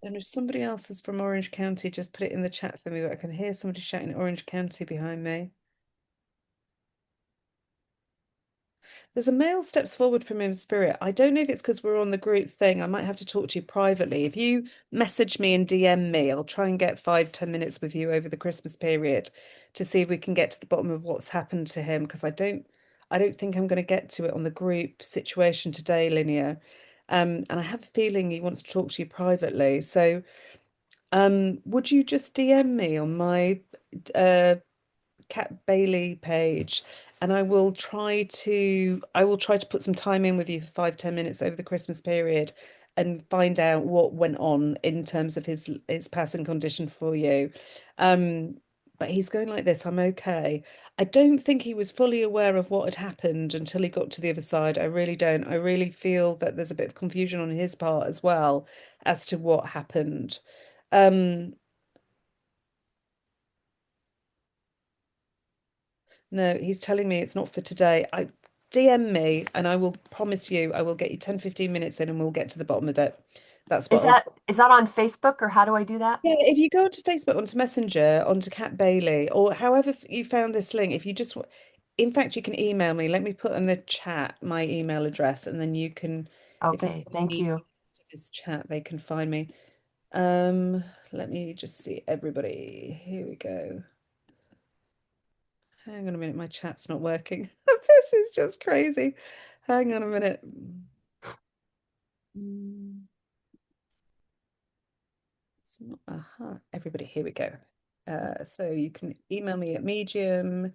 Speaker 1: And if somebody else is from Orange County, just put it in the chat for me. But I can hear somebody shouting Orange County behind me. There's a male steps forward from him spirit. I don't know if it's because we're on the group thing. I might have to talk to you privately. If you message me and DM me, I'll try and get 5-10 minutes with you over the Christmas period to see if we can get to the bottom of what's happened to him. Because I don't think I'm going to get to it on the group situation today, Linear. And I have a feeling he wants to talk to you privately. So, would you just DM me on my uh Cat Bailey page, and I will try to put some time in with you for 5-10 minutes over the Christmas period and find out what went on in terms of his passing condition for you. Um, but he's going like this, I'm okay. I don't think he was fully aware of what had happened until he got to the other side. I really don't. I really feel that there's a bit of confusion on his part as well as to what happened. Um, no, he's telling me it's not for today. I DM me and I will promise you I will get you 10, 15 minutes in and we'll get to the bottom of it. That's what I'll
Speaker 12: Is that on Facebook or how do I do that?
Speaker 1: Yeah, if you go onto Facebook, onto Messenger, onto Cat Bailey, or however you found this link, if you just, in fact, you can email me. Let me put in the chat my email address, and then you can, if
Speaker 12: Okay,
Speaker 1: anybody
Speaker 12: thank
Speaker 1: needs
Speaker 12: you.
Speaker 1: to this chat, they can find me. Um, Let me just see everybody. Here we go. Hang on a minute, my chat's not working. This is just crazy. Hang on a minute. Mm, It's not, everybody, here we go. So you can email me at medium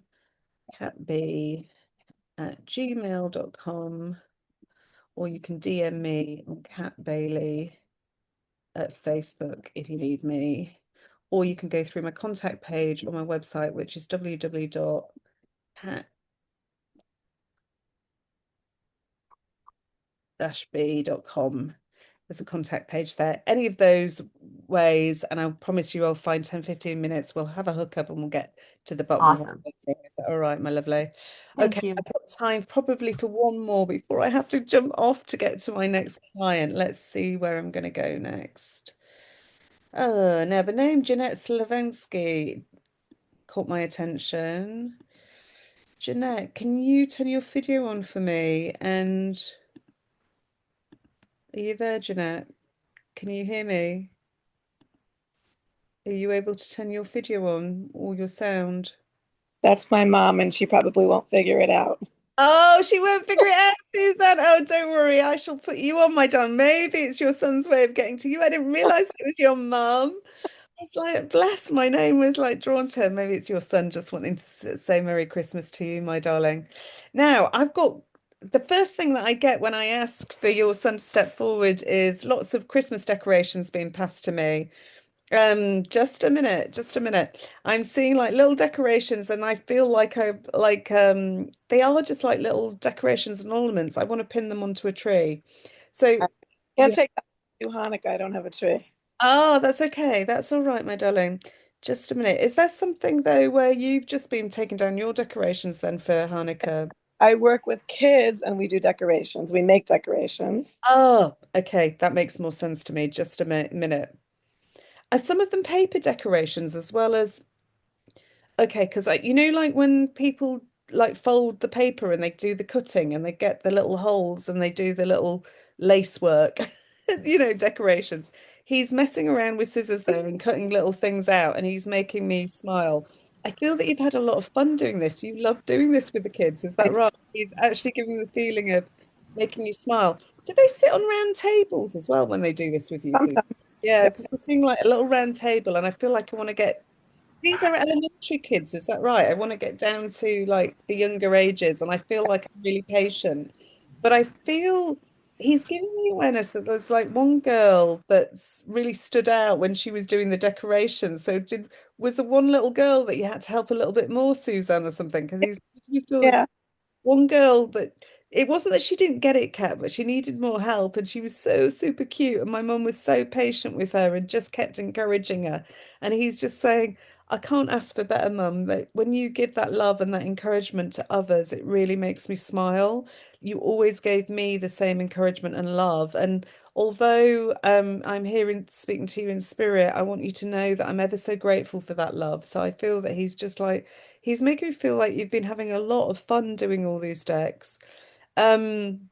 Speaker 1: catb@gmail.com, or you can DM me on Cat Bailey at Facebook if you need me, or you can go through my contact page on my website, which is www.cat-b.com. There's a contact page there. Any of those ways, and I promise you I'll find 10, 15 minutes. We'll have a hookup and we'll get to the bottom of what
Speaker 12: Awesome.
Speaker 1: we're doing. Is that all right, my lovely?
Speaker 12: Thank
Speaker 1: Okay,
Speaker 12: you.
Speaker 1: I've got time probably for one more before I have to jump off to get to my next client. Let's see where I'm going to go next. Oh, now the name Jeanette Slavensky caught my attention. Jeanette, can you turn your video on for me? And are you there, Jeanette? Can you hear me? Are you able to turn your video on or your sound?
Speaker 13: That's my mom, and she probably won't figure it out.
Speaker 1: Oh, she won't figure it out, Susan. Oh, don't worry. I shall put you on, my darling. Maybe it's your son's way of getting to you. I didn't realize it was your mum. It's like, bless, my name was like drawn to her. Maybe it's your son just wanting to say Merry Christmas to you, my darling. Now, I've got the first thing that I get when I ask for your son to step forward is lots of Christmas decorations being passed to me. Just a minute, just a minute. I'm seeing like little decorations and I feel like they are just like little decorations and ornaments. I want to pin them onto a tree. So
Speaker 13: I can't take that to Hanukkah. I don't have a tree.
Speaker 1: oh, that's okay. That's all right, my darling. Just a minute. Is there something though where you've just been taking down your decorations then for Hanukkah?
Speaker 13: I work with kids and we do decorations. We make decorations.
Speaker 1: Oh, okay. That makes more sense to me. Just a minute. Are some of them paper decorations as well as okay, because like like when people like fold the paper and they do the cutting and they get the little holes and they do the little lace work, decorations. He's messing around with scissors there and cutting little things out, and he's making me smile. I feel that you've had a lot of fun doing this. You love doing this with the kids, is
Speaker 13: I
Speaker 1: that right? He's actually giving the feeling of making you smile. Do they sit on round tables as well when they do this with you, Sue?
Speaker 13: sometimes.
Speaker 1: Yeah, because we're seeing like a little round table, and I feel like I want to get these are elementary kids, is that right? I want to get down to like the younger ages, and I feel like I'm really patient. But I feel he's giving me awareness that there's like one girl that's really stood out when she was doing the decorations. So was the one little girl that you had to help a little bit more, Suzanne, or something? Because you feel there's
Speaker 13: Yeah.
Speaker 1: one girl that it wasn't that she didn't get it, Kat, but she needed more help, and she was so super cute, and my mum was so patient with her and just kept encouraging her. And he's just saying, I can't ask for better, mum. That when you give that love and that encouragement to others, it really makes me smile. You always gave me the same encouragement and love. And although I'm here and speaking to you in spirit, I want you to know that I'm ever so grateful for that love. So I feel that he's just like he's making me feel like you've been having a lot of fun doing all these decks. Um,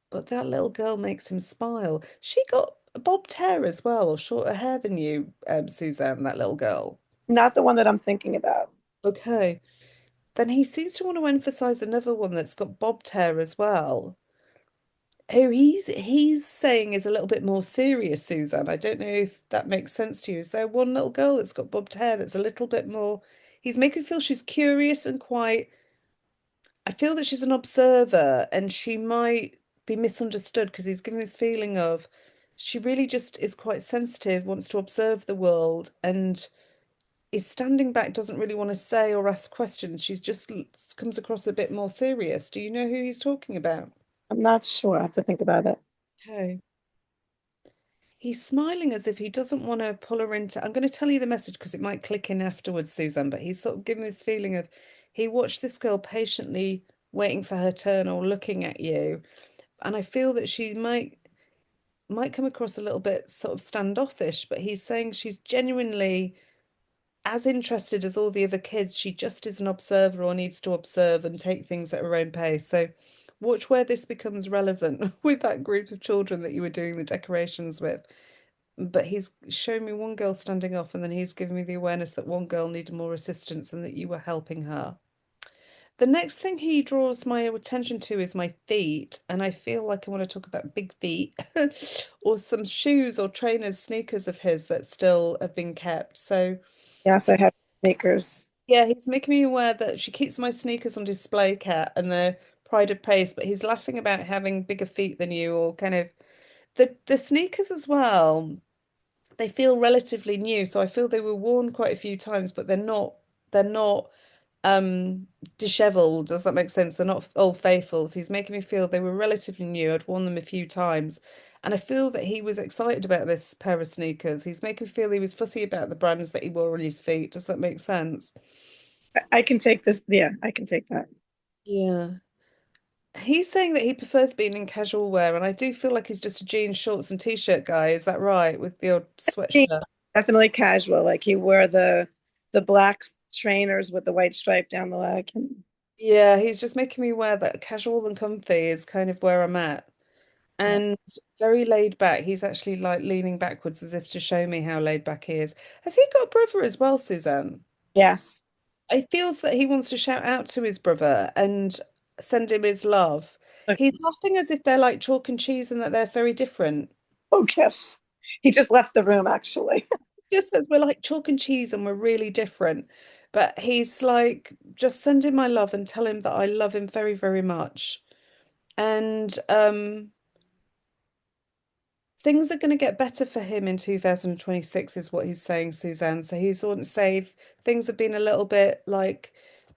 Speaker 1: but that little girl makes him smile. She got bobbed hair as well, or shorter hair than you, Suzanne, that little girl.
Speaker 13: Not the one that I'm thinking about.
Speaker 1: Okay. Then he seems to want to emphasize another one that's got bobbed hair as well. Who he's saying is a little bit more serious, Suzanne. I don't know if that makes sense to you. Is there one little girl that's got bobbed hair that's a little bit more? He's making me feel she's curious and quite. I feel that she's an observer and she might be misunderstood because he's given this feeling of she really just is quite sensitive, wants to observe the world, and is standing back, doesn't really want to say or ask questions. She's just comes across a bit more serious. Do you know who he's talking about?
Speaker 13: I'm not sure. I have to think about it.
Speaker 1: Okay. He's smiling as if he doesn't want to pull her into. I'm going to tell you the message because it might click in afterwards, Suzanne, but he's sort of giving this feeling of he watched this girl patiently waiting for her turn or looking at you. And I feel that she might come across a little bit sort of standoffish, but he's saying she's genuinely as interested as all the other kids. She just is an observer or needs to observe and take things at her own pace. So watch where this becomes relevant with that group of children that you were doing the decorations with. But he's shown me one girl standing off, and then he's given me the awareness that one girl needed more assistance and that you were helping her. The next thing he draws my attention to is my feet, and I feel like I want to talk about big feet or some shoes or trainers, sneakers of his that still have been kept. So
Speaker 13: Yes, I have sneakers.
Speaker 1: yeah, he's making me aware that she keeps my sneakers on display, Kat, and they're pride of place, but he's laughing about having bigger feet than you, or kind of the sneakers as well. They feel relatively new, so I feel they were worn quite a few times, but they're not um disheveled. Does that make sense? They're not old faithfuls. He's making me feel they were relatively new. I'd worn them a few times, and I feel that he was excited about this pair of sneakers. He's making me feel he was fussy about the brands that he wore on his feet. Does that make sense?
Speaker 13: I can take this. Yeah, I can take that.
Speaker 1: Yeah. He's saying that he prefers being in casual wear, and I do feel like he's just a jeans, shorts, and t-shirt guy. Is that right? With the odd sweatshirt.
Speaker 13: Definitely casual. Like he wore the black trainers with the white stripe down the leg. And
Speaker 1: Yeah, he's just making me aware that casual and comfy is kind of where I'm at.
Speaker 13: yeah.
Speaker 1: And very laid back. He's actually like leaning backwards as if to show me how laid back he is. Has he got a brother as well, Suzanne?
Speaker 13: Yes.
Speaker 1: It feels that he wants to shout out to his brother and send him his love. He's laughing as if they're like chalk and cheese and that they're very different.
Speaker 13: Oh, yes. He just left the room, actually.
Speaker 1: Just says we're like chalk and cheese and we're really different. But he's like, just send him my love and tell him that I love him very, very much. And things are going to get better for him in 2026 is what he's saying, Suzanne. So he's on say if things have been a little bit like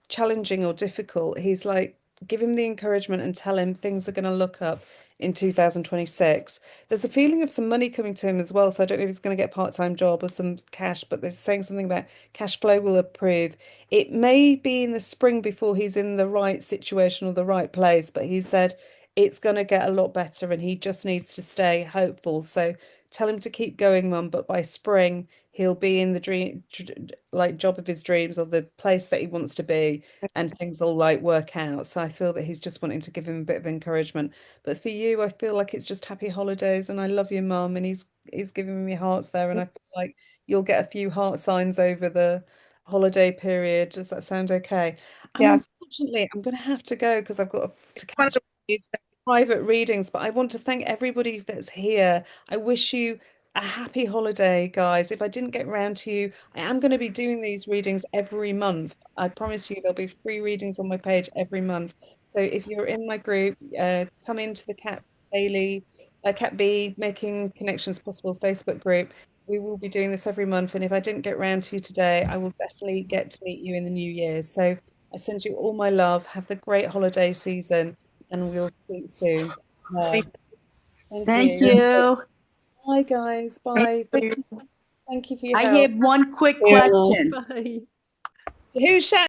Speaker 1: challenging or difficult, he's like give him the encouragement and tell him things are going to look up in 2026. There's a feeling of some money coming to him as well, so I don't know if he's going to get a part-time job or some cash, but they're saying something about cash flow will improve. It may be in the spring before he's in the right situation or the right place, but he said it's going to get a lot better and he just needs to stay hopeful. So tell him to keep going, Mum, but by spring he'll be in the dream like job of his dreams or the place that he wants to be, and things will like work out. So I feel that he's just wanting to give him a bit of encouragement. But for you, I feel like it's just happy holidays and I love you, Mum, and he's giving me hearts there, and I feel like you'll get a few heart signs over the holiday period. Does that sound okay? And
Speaker 13: Yes.
Speaker 1: unfortunately, I'm going to have to go because I've got to catch these private readings, but I want to thank everybody that's here. I wish you a happy holiday, guys. If I didn't get around to you, I am going to be doing these readings every month. I promise you there'll be free readings on my page every month. So if you're in my group, come into the Cat Bailey, Cat B Making Connections Possible Facebook group. We will be doing this every month. And if I didn't get around to you today, I will definitely get to meet you in the new year. So I send you all my love. Have the great holiday season, and we'll speak soon. Thank
Speaker 11: Thank
Speaker 1: you.
Speaker 11: you.
Speaker 1: Bye, guys. Bye. Thank you for your
Speaker 11: I
Speaker 1: help.
Speaker 11: have one quick
Speaker 1: Ew.
Speaker 11: question.
Speaker 3: Bye.
Speaker 1: Who's